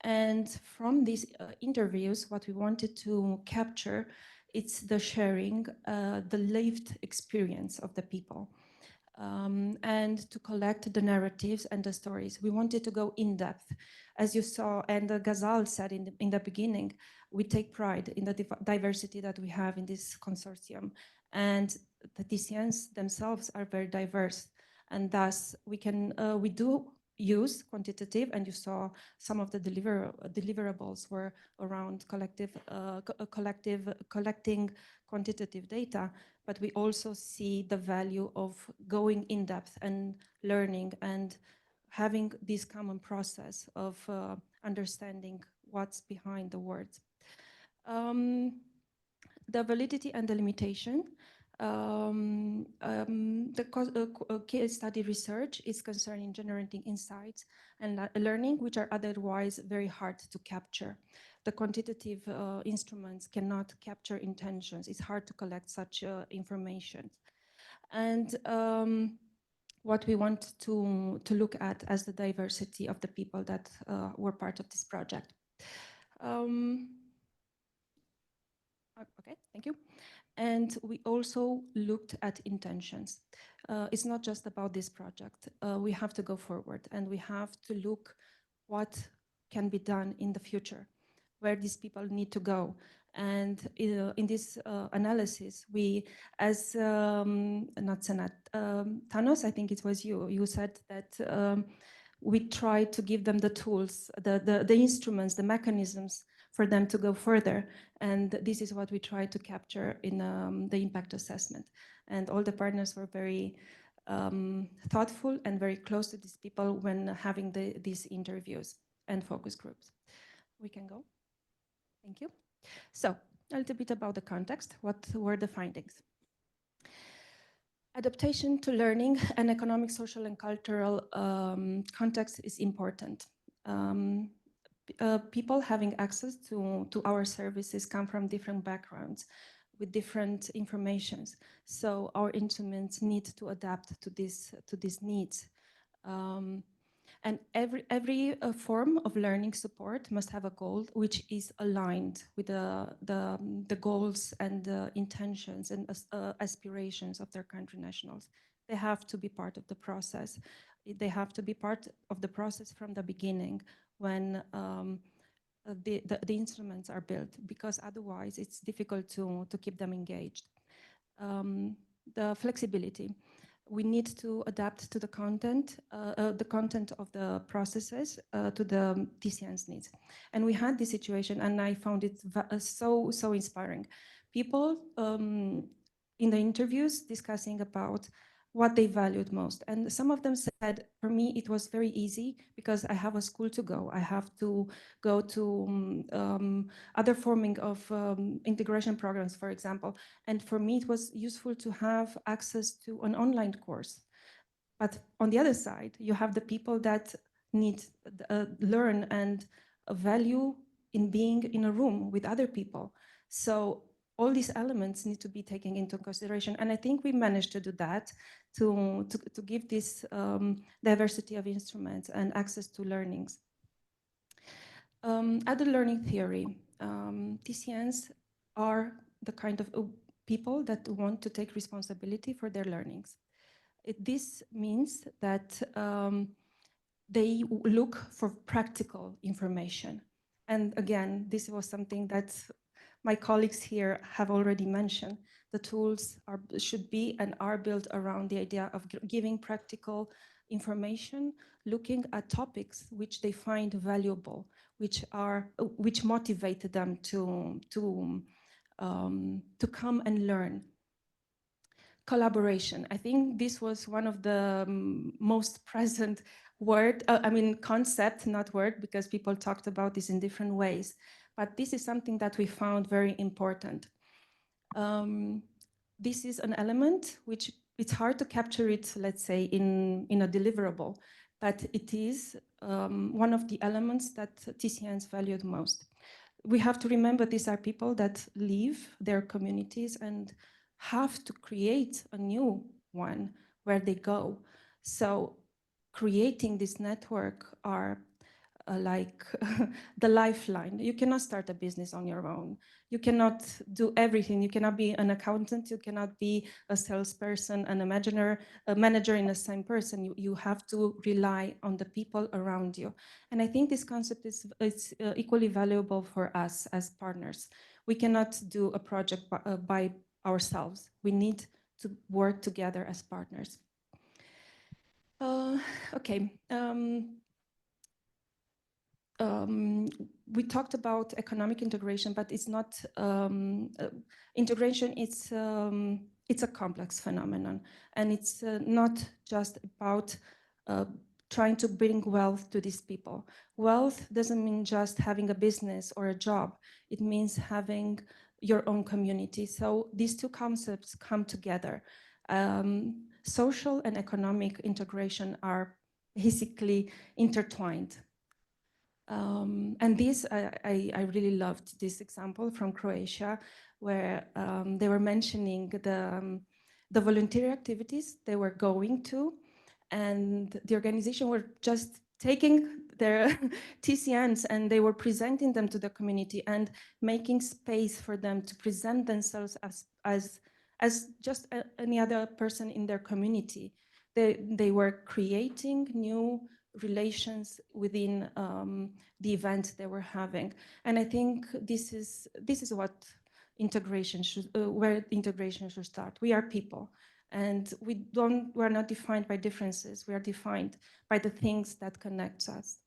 And from these interviews, what we wanted to capture, it's the sharing, the lived experience of the people, and to collect the narratives and the stories. We wanted to go in depth. As you saw, and Ghazal said in the beginning, we take pride in the diversity that we have in this consortium. And the TCNs themselves are very diverse. And thus, we do use quantitative, and you saw some of the deliverables were around collecting quantitative data, but we also see the value of going in depth and learning and having this common process of understanding what's behind the words. The validity and the limitation. The case study research is concerning generating insights and learning, which are otherwise very hard to capture. The quantitative instruments cannot capture intentions. It's hard to collect such information. And what we want to look at as the diversity of the people that were part of this project. Okay, thank you. And we also looked at intentions. It's not just about this project. We have to go forward, and we have to look what can be done in the future, where these people need to go. And in this analysis, we, as not Senat, Thanos, I think it was you said that we tried to give them the tools, the instruments, the mechanisms for them to go further. And this is what we tried to capture in the impact assessment. And all the partners were very thoughtful and very close to these people when having these interviews and focus groups. We can go. Thank you. So a little bit about the context. What were the findings? Adaptation to learning and economic, social, and cultural context is important. People having access to our services come from different backgrounds with different informations. So our instruments need to adapt to these needs. And every form of learning support must have a goal which is aligned with the goals and the intentions and aspirations of their country nationals. They have to be part of the process. They have to be part of the process from the beginning when the instruments are built, because otherwise it's difficult to keep them engaged. The flexibility. we need to adapt to the content of the processes to the TCN's needs. And we had this situation, and I found it so inspiring. People in the interviews discussing about what they valued most. And some of them said, for me, it was very easy because I have a school to go. I have to go to other forming of integration programs, for example. And for me, it was useful to have access to an online course. But on the other side, you have the people that need learn and value in being in a room with other people. So all these elements need to be taken into consideration. And I think we managed to do that, to give this diversity of instruments and access to learnings. Other learning theory, TCNs are the kind of people that want to take responsibility for their learnings. This means that they look for practical information. And again, this was something that my colleagues here have already mentioned. The tools should be and are built around the idea of giving practical information, looking at topics which they find valuable, which motivate them to come and learn. Collaboration. I think this was one of the most present concept, not word, because people talked about this in different ways. But this is something that we found very important. This is an element which it's hard to capture it, let's say, in a deliverable, but it is one of the elements that TCNs valued most. We have to remember these are people that leave their communities and have to create a new one where they go. So creating this network are like the lifeline. You cannot start a business on your own. You cannot do everything. You cannot be an accountant. You cannot be a salesperson and a manager in the same person. You have to rely on the people around you. And I think this concept is equally valuable for us as partners. We cannot do a project by ourselves. We need to work together as partners. Okay. We talked about economic integration, but it's not integration. It's a complex phenomenon, and it's not just about trying to bring wealth to these people. Wealth doesn't mean just having a business or a job. It means having your own community. So these two concepts come together. Social and economic integration are basically intertwined. And this, I really loved this example from Croatia, where they were mentioning the volunteer activities they were going to, and the organization were just taking their TCNs and they were presenting them to the community and making space for them to present themselves as just any other person in their community. They were creating new relations within the event they were having, and I think this is what integration should, where integration should start. We are people, and we're not defined by differences. We are defined by the things that connect us.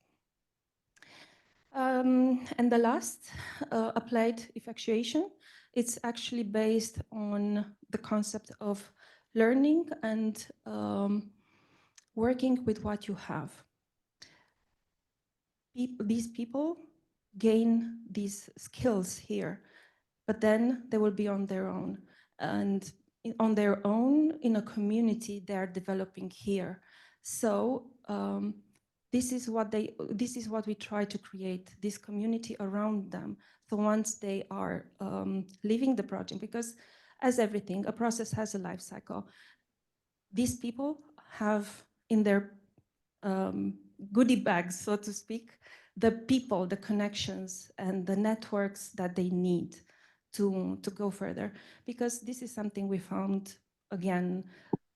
And the last, applied effectuation, it's actually based on the concept of learning and working with what you have. These people gain these skills here, but then they will be on their own. And on their own, in a community they're developing here. So this is what we try to create, this community around them. So once they are leaving the project, because as everything, a process has a life cycle. These people have in their goodie bags, so to speak, the people, the connections, and the networks that they need to go further. Because this is something we found, again,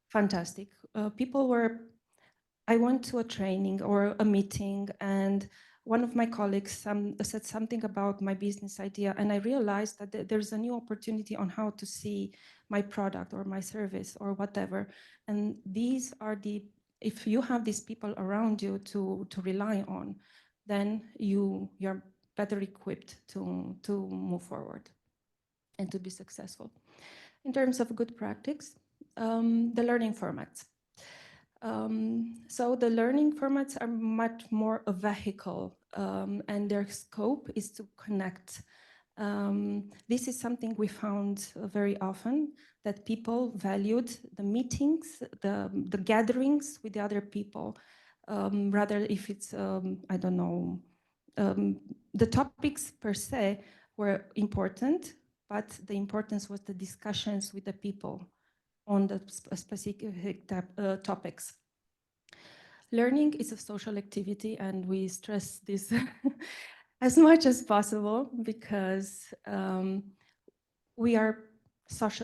fantastic. I went to a training or a meeting, and one of my colleagues said something about my business idea, and I realized that there's a new opportunity on how to see my product or my service or whatever. And these are if you have these people around you to rely on, then you're better equipped to move forward and to be successful. In terms of good practice, the learning formats. So the learning formats are much more a vehicle, and their scope is to connect. This is something we found very often, that people valued the meetings, the gatherings with the other people, rather if it's, I don't know, the topics per se were important, but the importance was the discussions with the people on the specific topics. Learning is a social activity, and we stress this as much as possible because we are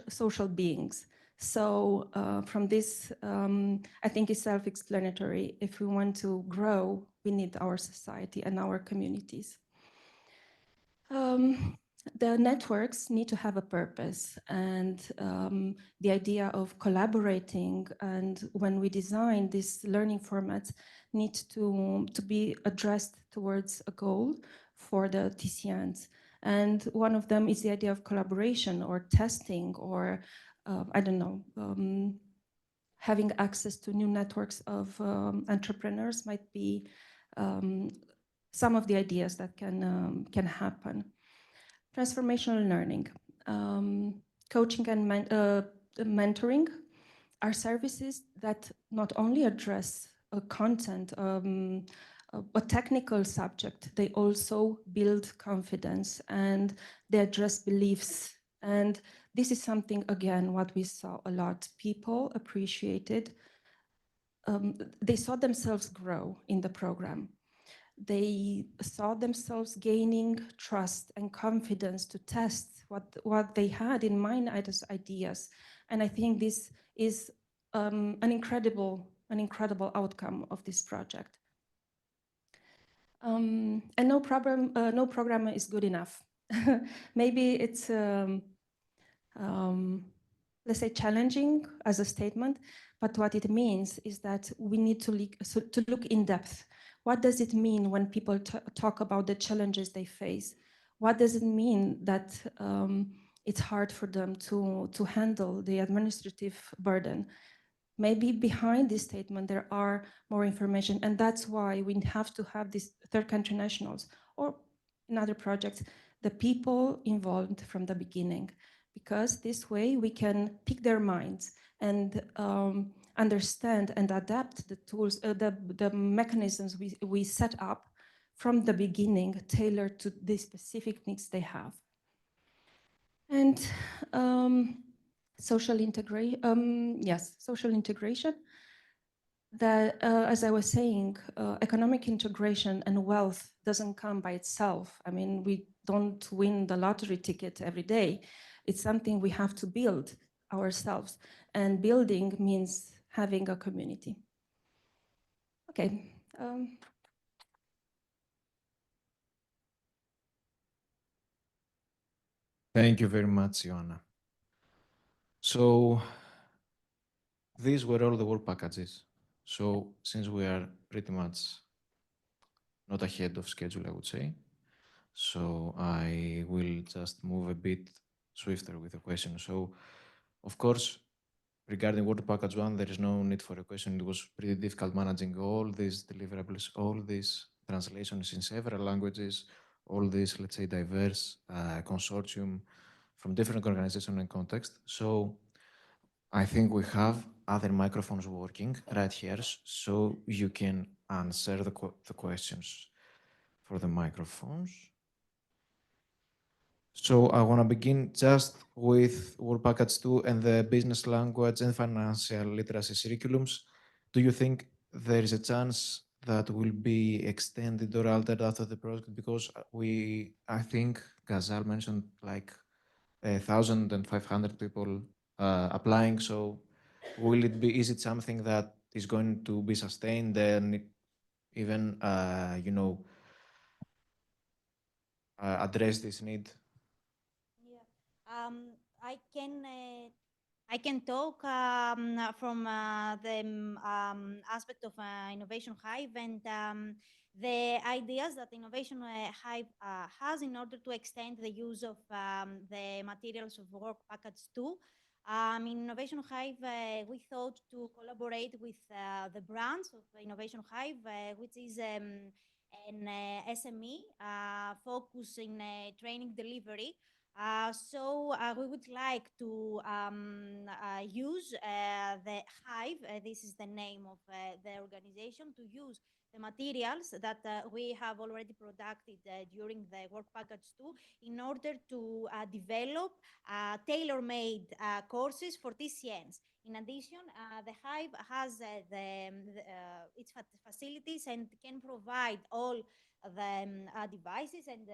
social beings. So from this, I think it's self-explanatory. If we want to grow, we need our society and our communities. The networks need to have a purpose, and the idea of collaborating, and when we design these learning formats, need to be addressed towards a goal for the TCNs. And one of them is the idea of collaboration or testing, or I don't know, having access to new networks of entrepreneurs might be some of the ideas that can happen. Transformational learning, coaching and mentoring are services that not only address a content, a technical subject, they also build confidence and they address beliefs. And this is something, again, what we saw a lot. People appreciated, they saw themselves grow in the program. They saw themselves gaining trust and confidence to test what they had in mind as ideas. And I think this is an incredible outcome of this project. And no program is good enough. Maybe it's, let's say, challenging as a statement, but what it means is that we need to look in depth. What does it mean when people talk about the challenges they face? What does it mean that it's hard for them to handle the administrative burden? Maybe behind this statement, there are more information, and that's why we have to have these third country nationals, or in other projects, the people involved from the beginning, because this way we can pick their minds and understand and adapt the tools, the mechanisms we set up from the beginning, tailored to the specific needs they have. And social integration, yes, social integration. That, as I was saying, economic integration and wealth doesn't come by itself. I mean, we don't win the lottery ticket every day. It's something we have to build ourselves. And building means having a community. Okay. Thank you very much, Ioana. So these were all the work packages. So since we are pretty much not ahead of schedule, I would say, so I will just move a bit swifter with the question. So, of course, regarding Word Package 1, there is no need for a question. It was pretty difficult managing all these deliverables, all these translations in several languages, all these, let's say, diverse consortium from different organizations and context. So I think we have other microphones working right here, so you can answer the questions for the microphones. So I want to begin just with Word Package 2 and the business language and financial literacy curriculums. Do you think there is a chance that will be extended or altered after the project? Because I think Ghazal mentioned like 1,500 people applying. So is it something that is going to be sustained and even, address this need? Yeah. I can talk from the aspect of Innovation Hive and the ideas that Innovation Hive has in order to extend the use of the materials of work package 2. In Innovation Hive, we thought to collaborate with the branch of Innovation Hive, which is an SME focus in training delivery. We would like to use the Hive, this is the name of the organization, to use the materials that we have already produced during the work package 2 in order to develop tailor-made courses for TCNs. In addition, the Hive has its facilities and can provide all the devices and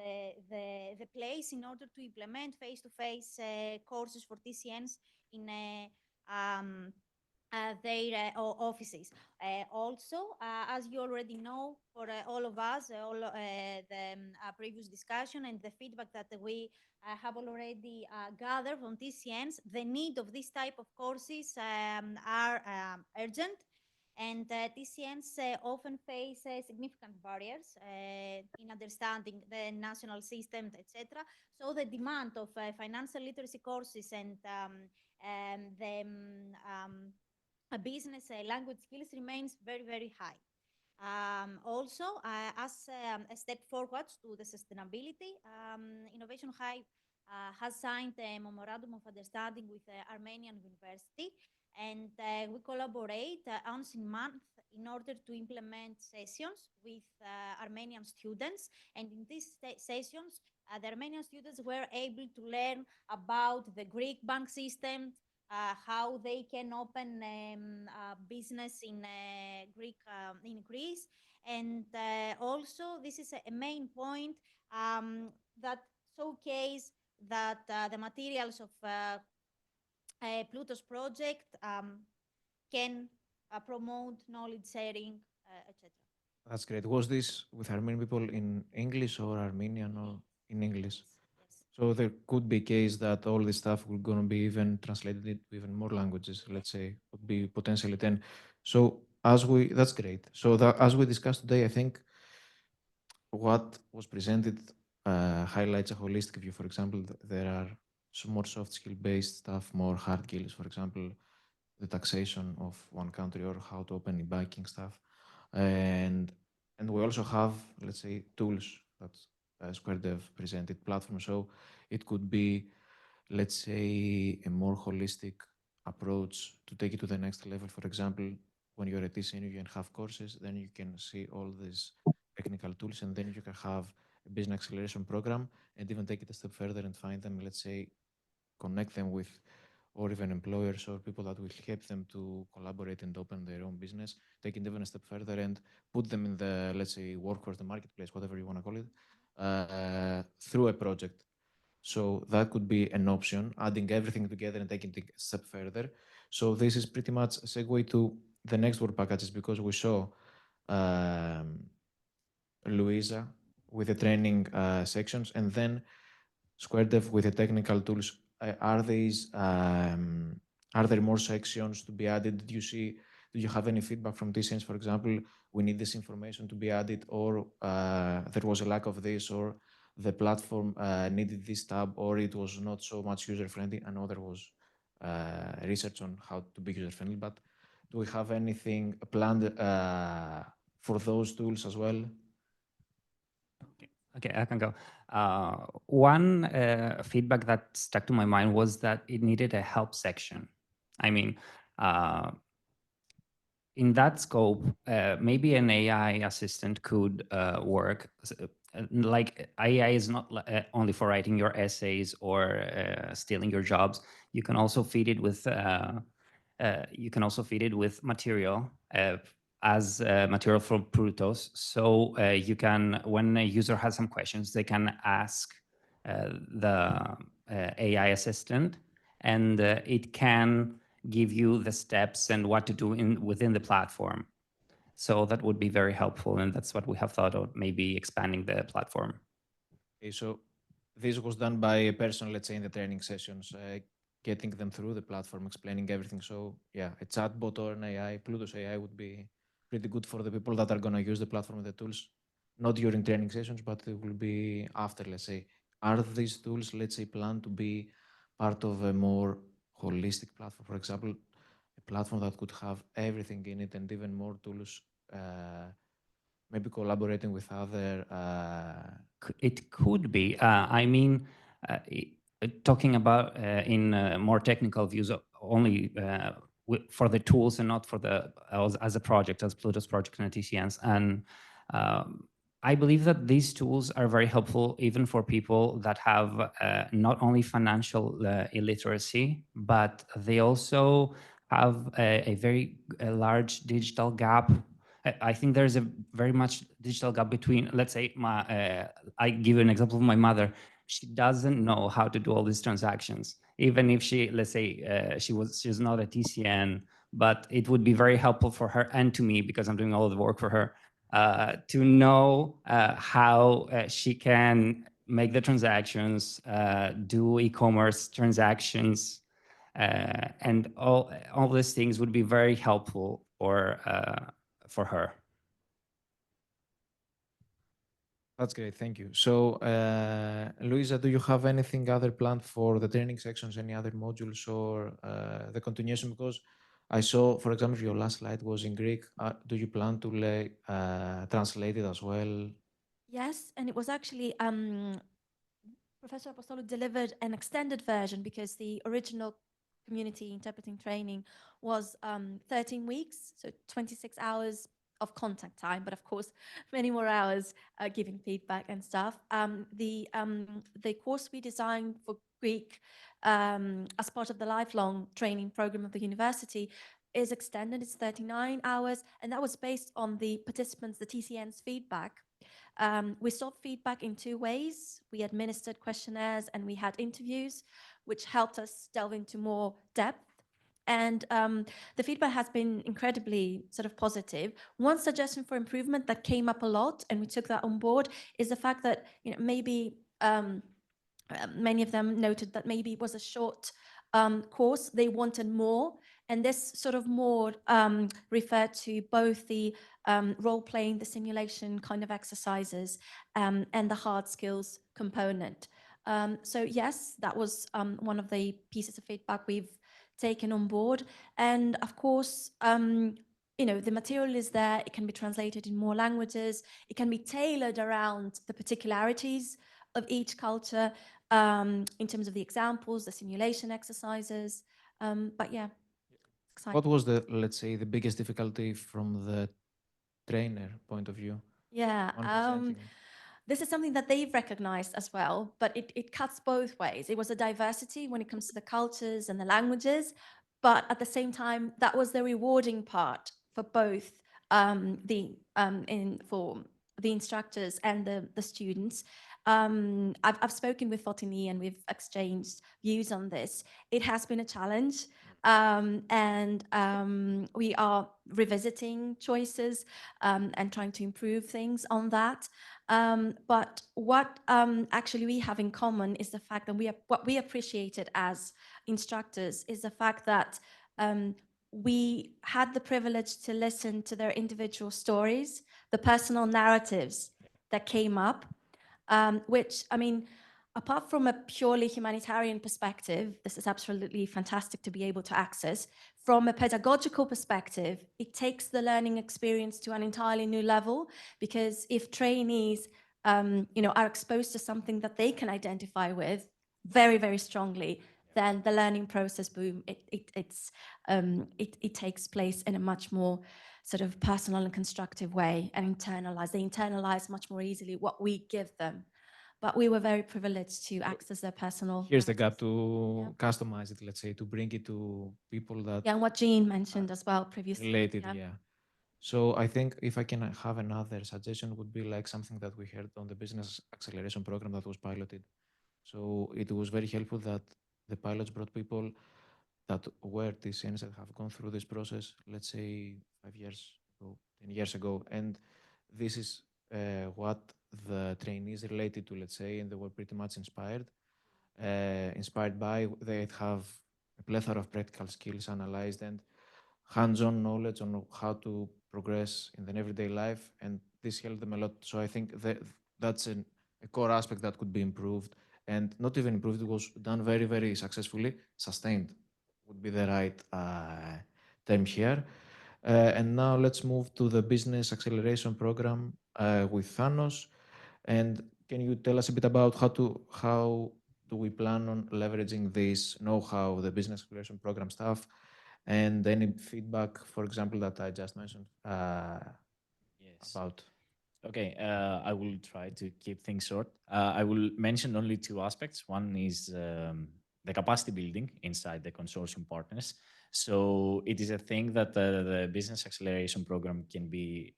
the place in order to implement face-to-face courses for TCNs in their offices. Also, as you already know, for all of us, all the previous discussion and the feedback that we have already gathered from TCNs, the need of this type of courses are urgent. And TCNs often face significant barriers in understanding the national system, etc. So the demand of financial literacy courses and the business language skills remains very, very high. Also, as a step forward to the sustainability, Innovation Hive has signed a memorandum of understanding with Armenian University, and we collaborate once a month in order to implement sessions with Armenian students. And in these sessions, the Armenian students were able to learn about the Greek bank system, how they can open a business in in Greece, and also this is a main point that showcase that the materials of PLOUTOS project can promote knowledge sharing, etc. That's great. Was this with Armenian people in English or Armenian or in English? Yes. So there could be a case that all this stuff will gonna be even translated into even more languages, let's say, would be potentially 10. So that's great. So that as we discussed today, I think what was presented highlights a holistic view. For example, there are some more soft skill based stuff, more hard skills, for example, the taxation of one country or how to open e-banking stuff. And we also have, let's say, tools that SquareDev presented platform. So it could be, let's say, a more holistic approach to take it to the next level. For example, when you're at TCN, you can have courses, then you can see all these technical tools, and then you can have a business acceleration program and even take it a step further and find them, let's say, connect them with or even employers or people that will help them to collaborate and open their own business, take it even a step further and put them in the, let's say, workforce, the marketplace, whatever you want to call it, through a project. So that could be an option, adding everything together and taking it a step further. So this is pretty much a segue to the next work packages, because we saw Luisa with the training sections, and then SquareDev with the technical tools. Are there more sections to be added? Do you have any feedback from TCNs, for example, we need this information to be added, or there was a lack of this, or the platform needed this tab, or it was not so much user-friendly? I know there was research on how to be user-friendly, but do we have anything planned for those tools as well? Okay, I can go. One feedback that stuck to my mind was that it needed a help section. I mean, in that scope, maybe an AI assistant could work. Like AI is not only for writing your essays or stealing your jobs. You can also feed it with material as material from PLOUTOS. So you can, when a user has some questions, they can ask the AI assistant, and it can give you the steps and what to do within the platform. So that would be very helpful, and that's what we have thought of, maybe expanding the platform. Okay, so this was done by a person, let's say, in the training sessions, getting them through the platform, explaining everything. So yeah, a chatbot or an AI, PLOUTOS AI would be pretty good for the people that are going to use the platform and the tools, not during training sessions, but it will be after, let's say. Are these tools, let's say, planned to be part of a more holistic platform? For example, a platform that could have everything in it and even more tools, maybe collaborating with other It could be. I mean, talking about in more technical views only for the tools and not for the as a project, as PLOUTOS project and TCNs. And I believe that these tools are very helpful even for people that have not only financial illiteracy, but they also have a very large digital gap. I think there's a very much digital gap between, let's say, I give you an example of my mother. She doesn't know how to do all these transactions, even if she, let's say, she's not a TCN, but it would be very helpful for her and to me, because I'm doing all of the work for her, to know how she can make the transactions, do e-commerce transactions, and all these things would be very helpful for her. That's great, thank you. So, Luisa, do you have anything other planned for the training sections, any other modules or the continuation? Because I saw, for example, your last slide was in Greek. Do you plan to translate it as well? Yes, and it was actually Professor Apostolou delivered an extended version because the original community interpreting training was 13 weeks, so 26 hours of contact time, but of course, many more hours giving feedback and stuff. The course we designed for Greek as part of the lifelong training program of the university is extended. It's 39 hours, and that was based on the participants, the TCN's feedback. We sought feedback in two ways. We administered questionnaires and we had interviews, which helped us delve into more depth. And the feedback has been incredibly sort of positive. One suggestion for improvement that came up a lot, and we took that on board, is the fact that maybe many of them noted that maybe it was a short course. They wanted more. And this sort of more referred to both the role-playing, the simulation kind of exercises, and the hard skills component. So yes, that was one of the pieces of feedback we've taken on board. And of course, the material is there. It can be translated in more languages. It can be tailored around the particularities of each culture in terms of the examples, the simulation exercises. But yeah, exciting. What was the, let's say, the biggest difficulty from the trainer point of view? Yeah, on presenting it? this is something that they've recognized as well, but it cuts both ways. It was a diversity when it comes to the cultures and the languages, but at the same time, that was the rewarding part for both for the instructors and the students. I've spoken with Fotini and we've exchanged views on this. It has been a challenge. And we are revisiting choices and trying to improve things on that. But what actually we have in common is the fact that what we appreciated as instructors is the fact that we had the privilege to listen to their individual stories, the personal narratives that came up, which, I mean, apart from a purely humanitarian perspective, this is absolutely fantastic to be able to access. From a pedagogical perspective, it takes the learning experience to an entirely new level, because if trainees are exposed to something that they can identify with very, very strongly, then the learning process, boom, it takes place in a much more sort of personal and constructive way, and they internalize much more easily what we give them. But we were very privileged to access their personal. Here's the gap to customize it, let's say, to bring it to people that Yeah, and what Jean mentioned as well previously. related, yeah. So I think if I can have another suggestion, would be like something that we heard on the business acceleration program that was piloted. So it was very helpful that the pilots brought people that were TCNs that have gone through this process, let's say 5 years ago, 10 years ago. And this is what the trainees related to, let's say, and they were pretty much inspired by. They have a plethora of practical skills analyzed and hands-on knowledge on how to progress in the everyday life, and this helped them a lot. So I think that's a core aspect that could be improved, and not even improved, it was done very, very successfully. Sustained would be the right term here. And now let's move to the business acceleration program with Thanos. And can you tell us a bit about how do we plan on leveraging this know-how, the business acceleration program stuff, and any feedback, for example, that I just mentioned Yes. about? Okay, I will try to keep things short. I will mention only two aspects. One is the capacity building inside the consortium partners. So it is a thing that the business acceleration program can be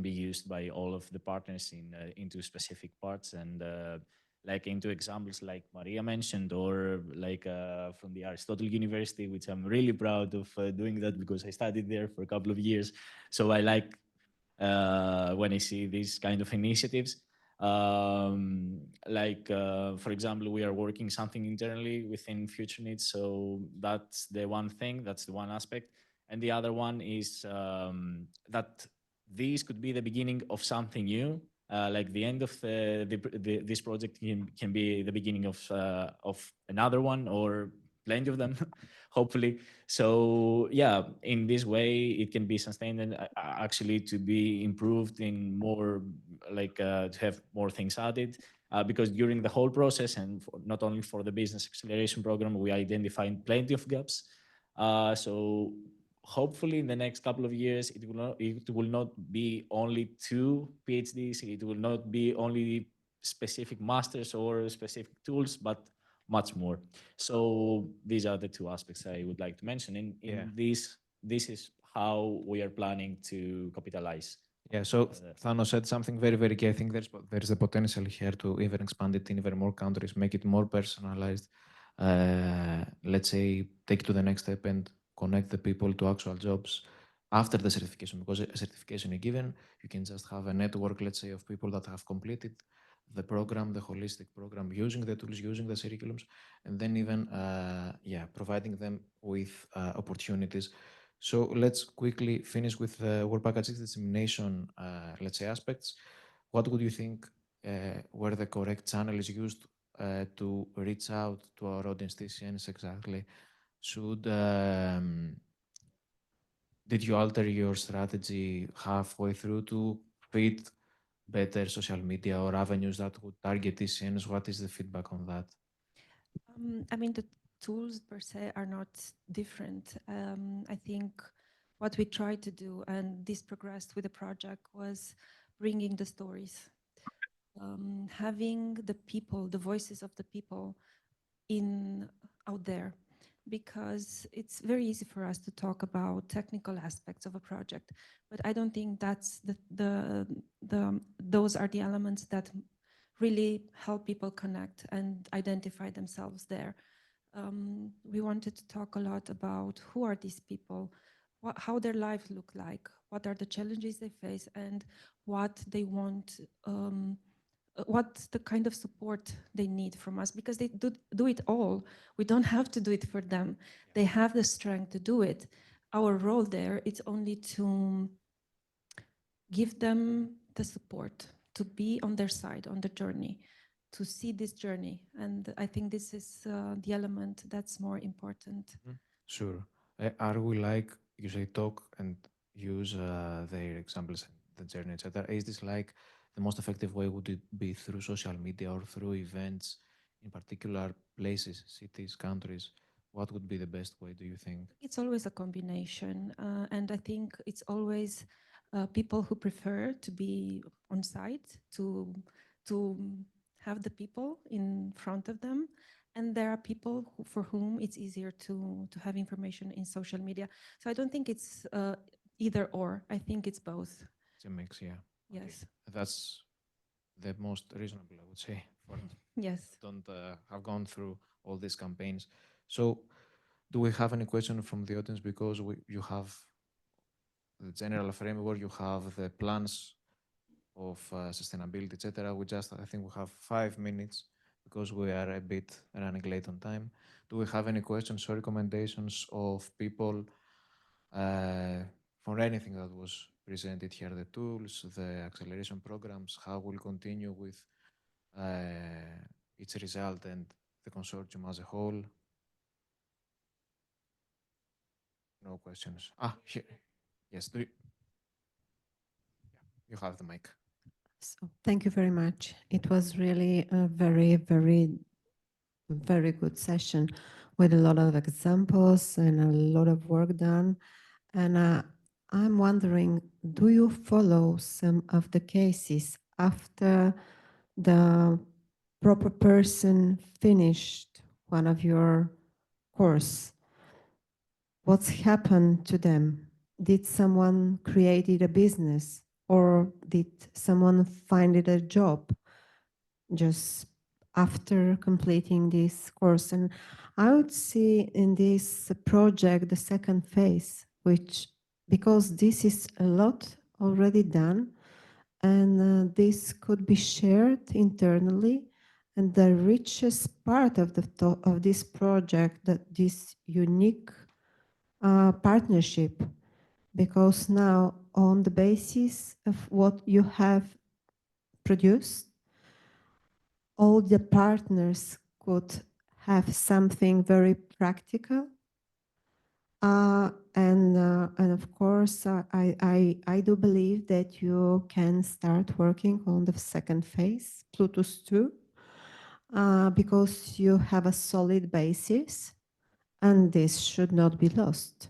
used by all of the partners into specific parts and like into examples like Maria mentioned, or like from the Aristotle University, which I'm really proud of doing that because I studied there for a couple of years. So I like when I see these kind of initiatives. For example, we are working something internally within Future Needs. So that's the one thing, that's the one aspect. And the other one is that this could be the beginning of something new. Like the end of this project can be the beginning of another one or plenty of them, hopefully. So yeah, in this way, it can be sustained and actually to be improved in more, like to have more things added. Because during the whole process, and not only for the business acceleration program, we identified plenty of gaps. So hopefully in the next couple of years, it will not be only 2 PhDs, it will not be only specific masters or specific tools, but much more. So these are the two aspects I would like to mention. In this is how we are planning to capitalize. Yeah, so Thanos said something very, very key. I think there's a potential here to even expand it in even more countries, make it more personalized. Let's say, take it to the next step and connect the people to actual jobs after the certification, because a certification is given, you can just have a network, let's say, of people that have completed the program, the holistic program, using the tools, using the curriculums, and then even, providing them with opportunities. So let's quickly finish with the work package dissemination, let's say, aspects. What would you think were the correct channel is used to reach out to our audience TCNs exactly? Did you alter your strategy halfway through to fit better social media or avenues that would target TCNs? What is the feedback on that? I mean, the tools per se are not different. I think what we tried to do, and this progressed with the project, was bringing the stories, having the people, the voices of the people out there, because it's very easy for us to talk about technical aspects of a project, but I don't think that's those are the elements that really help people connect and identify themselves there. We wanted to talk a lot about who are these people, how their lives look like, what are the challenges they face, and what they want, what's the kind of support they need from us, because they do it all. We don't have to do it for them. They have the strength to do it. Our role there is only to give them the support, to be on their side, on the journey, to see this journey. And I think this is the element that's more important. Sure. Are we like usually talk and use their examples, the journey, etc.? Is this like the most effective way? Would it be through social media or through events in particular places, cities, countries? What would be the best way, do you think? It's always a combination. And I think it's always people who prefer to be on site, to have the people in front of them. And there are people for whom it's easier to have information in social media. So I don't think it's either or. I think it's both. It's a mix, yeah. Yes. Okay. That's the most reasonable, I would say, for Yes. don't have gone through all these campaigns. So, do we have any question from the audience? Because you have the general framework, you have the plans of sustainability, etc. I think we have 5 minutes because we are a bit running late on time. Do we have any questions or recommendations of people for anything that was presented here, the tools, the acceleration programs, how we'll continue with its result and the consortium as a whole? No questions. Here. Yes, you have the mic. So, thank you very much. It was really a very, very, very good session with a lot of examples and a lot of work done. And I'm wondering, do you follow some of the cases after the proper person finished one of your course? What's happened to them? Did someone created a business, or did someone find it a job just after completing this course? And I would see in this project the second phase, which, because this is a lot already done, and this could be shared internally. And the richest part of of this project, that this unique partnership, because now on the basis of what you have produced, all the partners could have something very practical. And of course, I do believe that you can start working on the second phase, PLOUTOS 2, because you have a solid basis, and this should not be lost.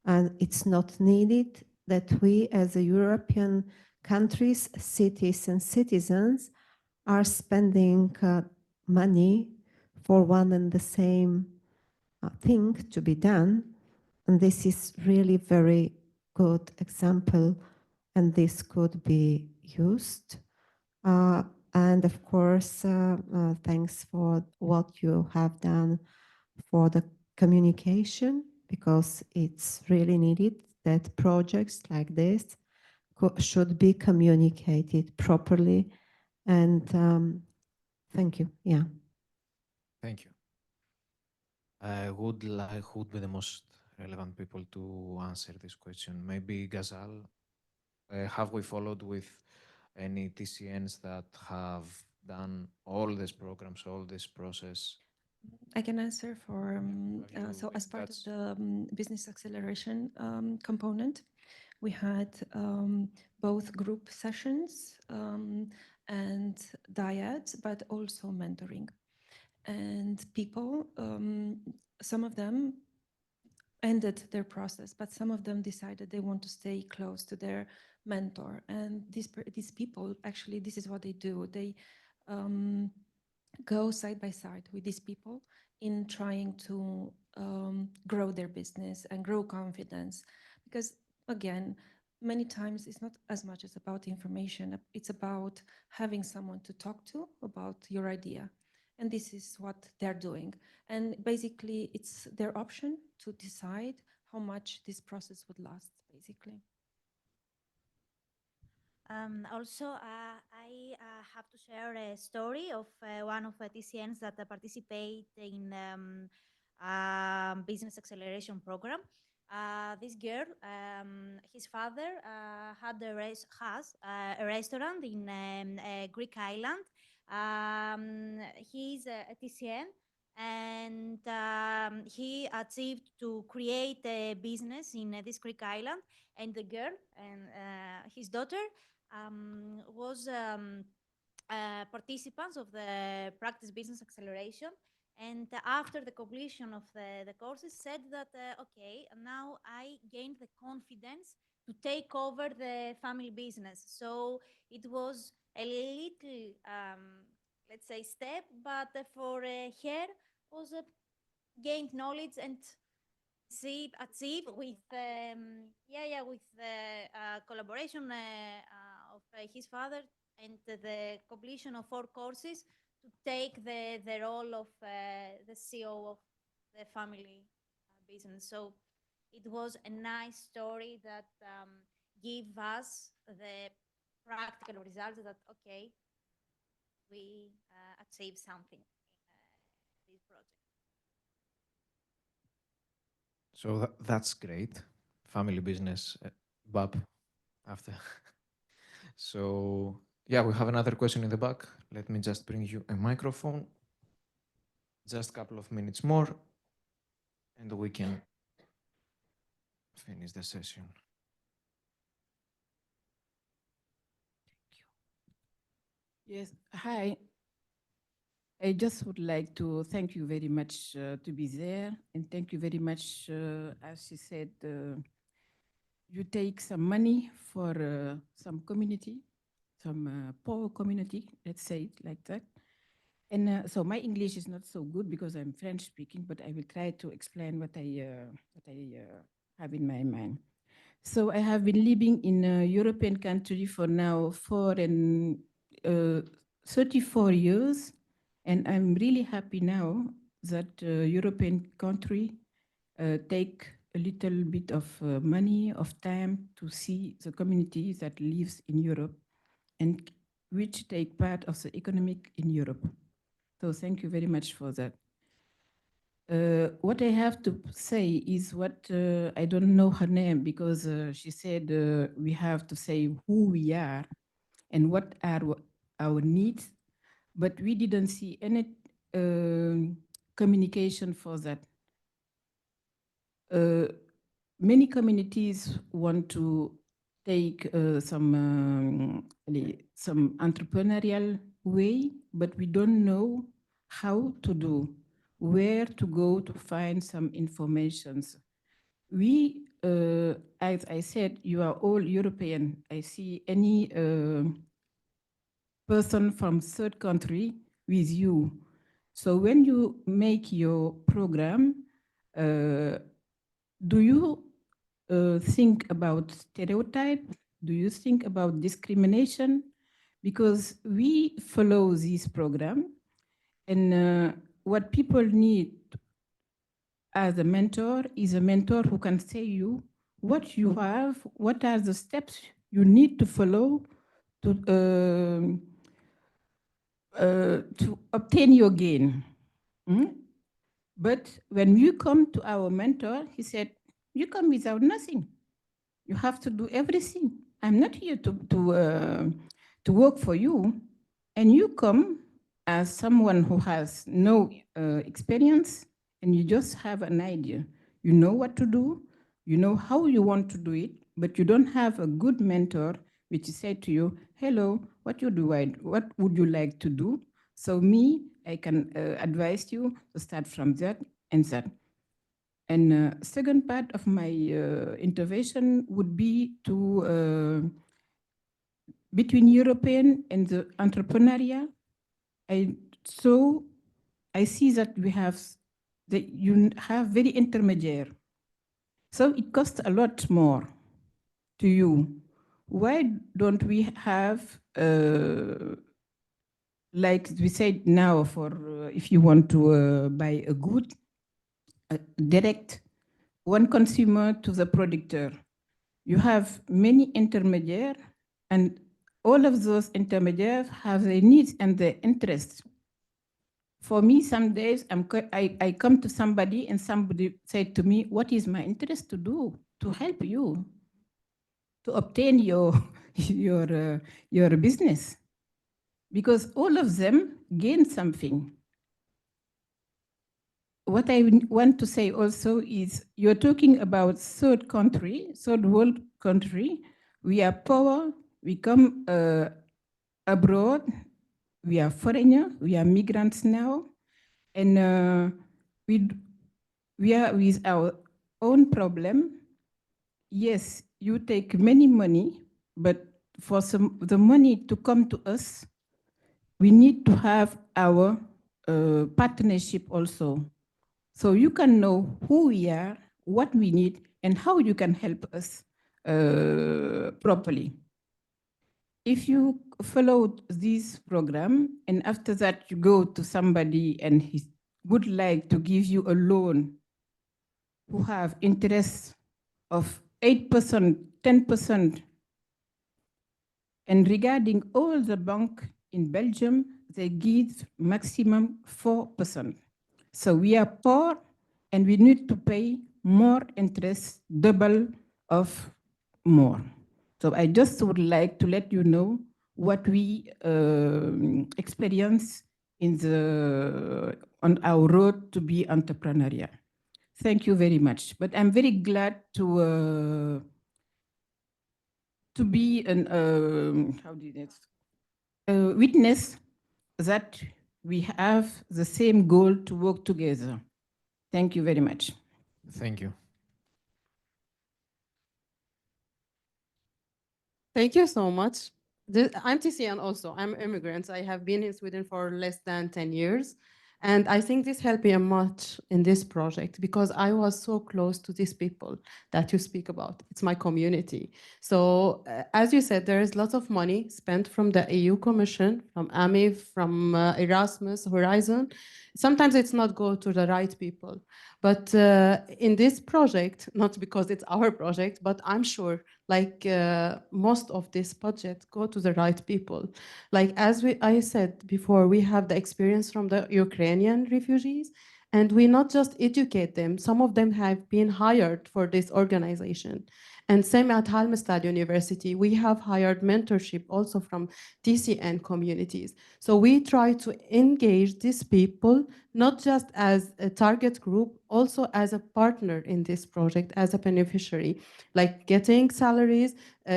And it's not needed that we as a European countries, cities and citizens are spending money for one and the same thing to be done. And this is really very good example, and this could be used. And of course, thanks for what you have done for the communication, because it's really needed that projects like this should be communicated properly. And thank you. Yeah. Thank you. Who would be the most relevant people to answer this question? Maybe Ghazal. Have we followed with any TCNs that have done all these programs, all this process? I can answer for, Have you so been as in part of touch? the business acceleration component, we had both group sessions and dyads, but also mentoring. And people, some of them ended their process, but some of them decided they want to stay close to their mentor. And these people, actually, this is what they do. They go side by side with these people in trying to grow their business and grow confidence. Because again, many times it's not as much as about information, it's about having someone to talk to about your idea. And this is what they're doing. And basically it's their option to decide how much this process would last, basically. Also, I have to share a story of one of the TCNs that participate in business acceleration program. This girl, his father has a restaurant in a Greek island. He's a TCN, and he achieved to create a business in this Greek island. And the girl and his daughter was participants of the practice business acceleration, and after the completion of the courses said that okay, now I gained the confidence to take over the family business. So it was a little let's say step, but for her was gained knowledge and achieve with with the collaboration of his father and the completion of 4 courses to take the role of the CEO of the family business. So it was a nice story that give us the practical results that, okay, we achieved something in this project. So that's great. Family business, Bob, after. So yeah, we have another question in the back. Let me just bring you a microphone. Just a couple of minutes more, and we can finish the session. Yes, hi. I just would like to thank you very much to be there, and thank you very much, as she said, you take some money for some community, some poor community, let's say it like that. And so my English is not so good because I'm French speaking, but I will try to explain what I have in my mind. So I have been living in a European country for now 34 years, and I'm really happy now that European country take a little bit of money, of time to see the community that lives in Europe and which take part of the economic in Europe. So thank you very much for that. What I have to say is what I don't know her name because she said we have to say who we are and what are our needs, but we didn't see any communication for that. Many communities want to take some entrepreneurial way, but we don't know how to do, where to go to find some informations. We, as I said, you are all European. I see any person from third country with you. So when you make your program, do you think about stereotype? Do you think about discrimination? Because we follow this program, and what people need as a mentor is a mentor who can say you what you have, what are the steps you need to follow to obtain your gain. But when you come to our mentor, he said, you come without nothing. You have to do everything. I'm not here to work for you. And you come as someone who has no experience, and you just have an idea. You know what to do, you know how you want to do it, but you don't have a good mentor which said to you, hello, what would you like to do? So me, I can advise you to start from that and that. And second part of my intervention would be to, between European and the entrepreneurial, I see that you have very intermediate. So it costs a lot more to you. Why don't we have, like we said now, for if you want to buy a good, direct one consumer to the producer. You have many intermediaries, and all of those intermediaries have their needs and their interests. For me, some days I come to somebody and somebody said to me, what is my interest to do to help you to obtain your business? Because all of them gain something. What I want to say also is you're talking about third world country. We are poor, we come abroad, we are foreigner, we are migrants now, and we are with our own problem. Yes, you take many money, but for the money to come to us, we need to have our partnership also. So you can know who we are, what we need, and how you can help us properly. If you follow this program, and after that you go to somebody and he would like to give you a loan who have interest of 8%, 10%, And regarding all the bank in Belgium, they give maximum 4%. So we are poor and we need to pay more interest, double of more. So I just would like to let you know what we experience on our road to be entrepreneurial. Thank you very much. But I'm very glad to be an witness that we have the same goal to work together. Thank you very much. Thank you. Thank you so much. I'm TCN also. I'm immigrant. I have been in Sweden for less than 10 years. And I think this helped me much in this project because I was so close to these people that you speak about. It's my community. So as you said, there is lots of money spent from the EU Commission, from AMIF, from Erasmus, Horizon. Sometimes it's not go to the right people. But in this project, not because it's our project, but I'm sure like most of this budget go to the right people. Like as I said before, we have the experience from the Ukrainian refugees, and we not just educate them, some of them have been hired for this organization. And same at Halmstad University, we have hired mentorship also from TCN communities. So we try to engage these people, not just as a target group, also as a partner in this project, as a beneficiary, like getting salaries,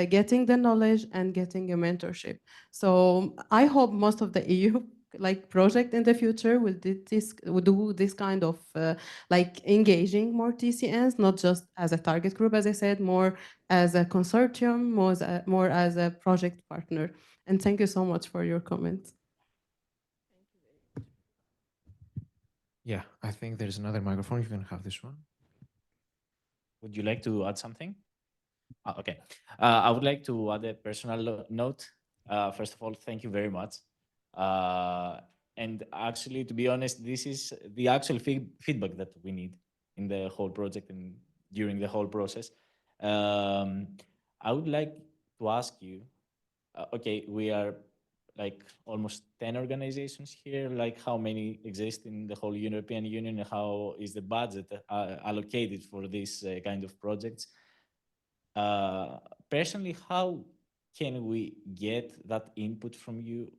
getting the knowledge, and getting a mentorship. So I hope most of the EU like project in the future will do this kind of like engaging more TCNs, not just as a target group, as I said, more as a consortium, more as a project partner. And thank you so much for your comments. Yeah, I think there's another microphone. You can have this one. Would you like to add something? Okay. I would like to add a personal note. First of all, thank you very much. And actually, to be honest, this is the actual feedback that we need in the whole project and during the whole process. I would like to ask you, okay, we are like almost 10 organizations here. Like how many exist in the whole European Union? How is the budget allocated for this kind of projects? Personally, how can we get that input from you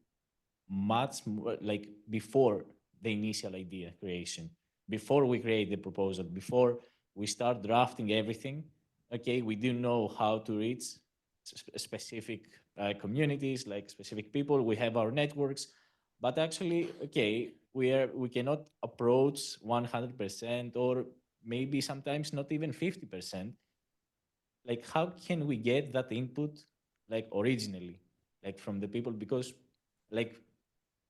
much more, like before the initial idea creation, before we create the proposal, before we start drafting everything? Okay, we do know how to reach specific communities, like specific people. We have our networks, but actually, okay, we cannot approach 100%, or maybe sometimes not even 50%. Like how can we get that input like originally, like from the people? Because like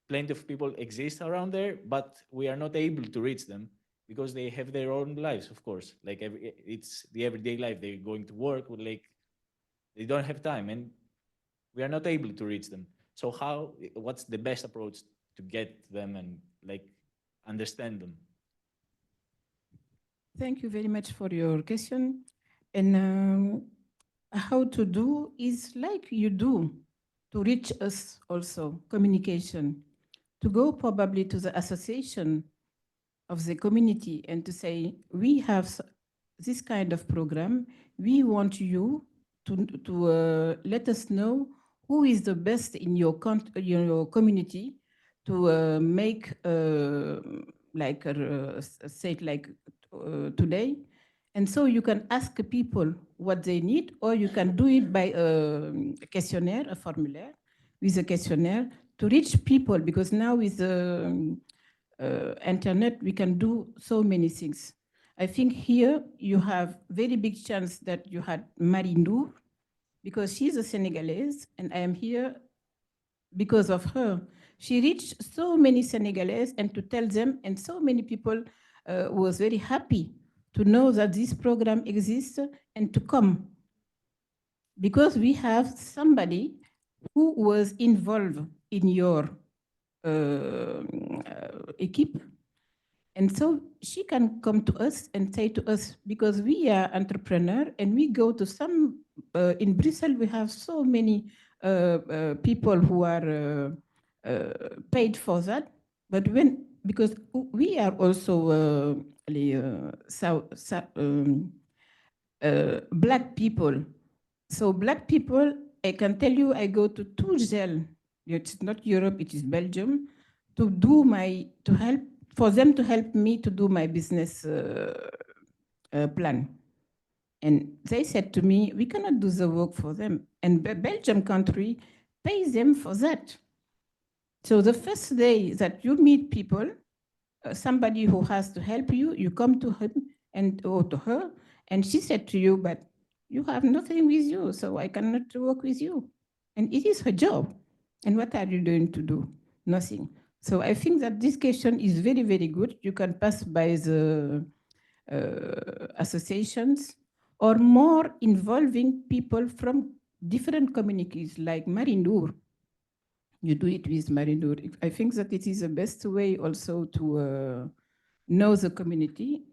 plenty of people exist around there, but we are not able to reach them because they have their own lives, of course. Like it's the everyday life. They're going to work, like they don't have time, and we are not able to reach them. So what's the best approach to get them and like understand them? Thank you very much for your question. And how to do is like you do to reach us also, communication, to go probably to the association of the community and to say, we have this kind of program. We want you to let us know who is the best in your community to make like say it like today. And so you can ask people what they need, or you can do it by a questionnaire, a formulaire with a questionnaire to reach people, because now with the internet, we can do so many things. I think here you have very big chance that you had Marie Nour, because she's a Senegalese, and I am here because of her. She reached so many Senegalese and to tell them, and so many people was very happy to know that this program exists and to come. Because we have somebody who was involved in your equipe. And so she can come to us and say to us, because we are entrepreneur and we go to some, in Brussels, we have so many people who are paid for that. But because we are also black people. So black people, I can tell you, I go to two jail. It's not Europe, it is Belgium, to help, for them to help me to do my business plan. And they said to me, we cannot do the work for them. And the Belgium country pays them for that. So the first day that you meet people, somebody who has to help you, you come to him or to her, and she said to you, but you have nothing with you, so I cannot work with you. And it is her job. And what are you going to do? Nothing. So I think that this question is very, very good. You can pass by the associations or more involving people from different communities like Marindur. You do it with Marindur. I think that it is the best way also to know the community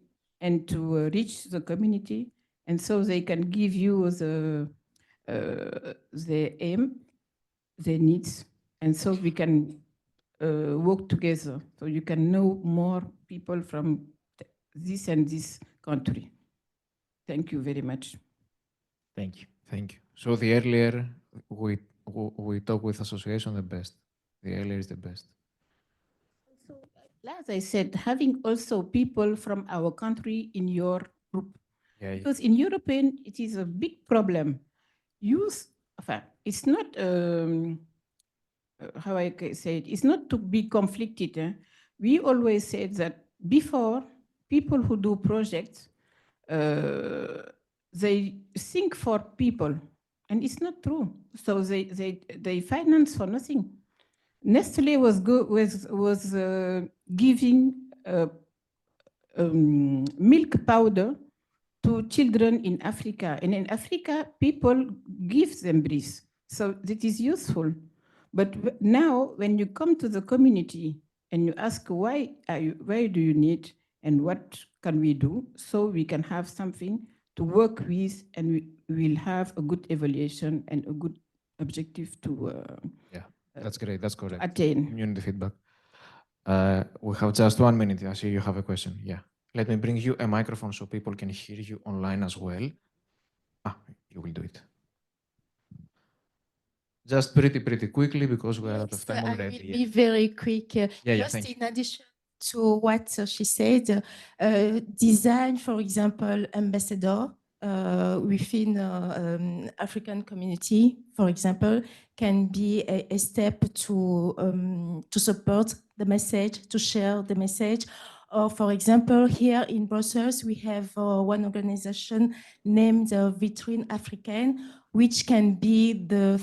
and to reach the community, and so they can give you the aim, their needs, and so we can work together. So you can know more people from this and this country. Thank you very much. Thank you. Thank you. So the earlier we talk with association, the best. The earlier is the best. So, as I said, having also people from our country in your group. Yeah, because in European, it is a big problem. It's not, how I can say it, it's not to be conflicted. We always said that before, people who do projects, they think for people, and it's not true. So they finance for nothing. Nestle was giving milk powder to children in Africa, and in Africa, people give them breast, so that is useful. But now, when you come to the community and you ask why do you need and what can we do, so we can have something to work with, and we will have a good evaluation and a good objective to that's great. That's correct. attain. Community feedback. We have just 1 minute. I see you have a question. Yeah. Let me bring you a microphone so people can hear you online as well. You will do it. Just pretty quickly because we are out of time already. I will be very quick. Just in addition to what she said, design, for example, ambassador within African community, for example, can be a step to support the message, to share the message. Or, for example, here in Brussels, we have one organization named Vitrine Africaine, which can be the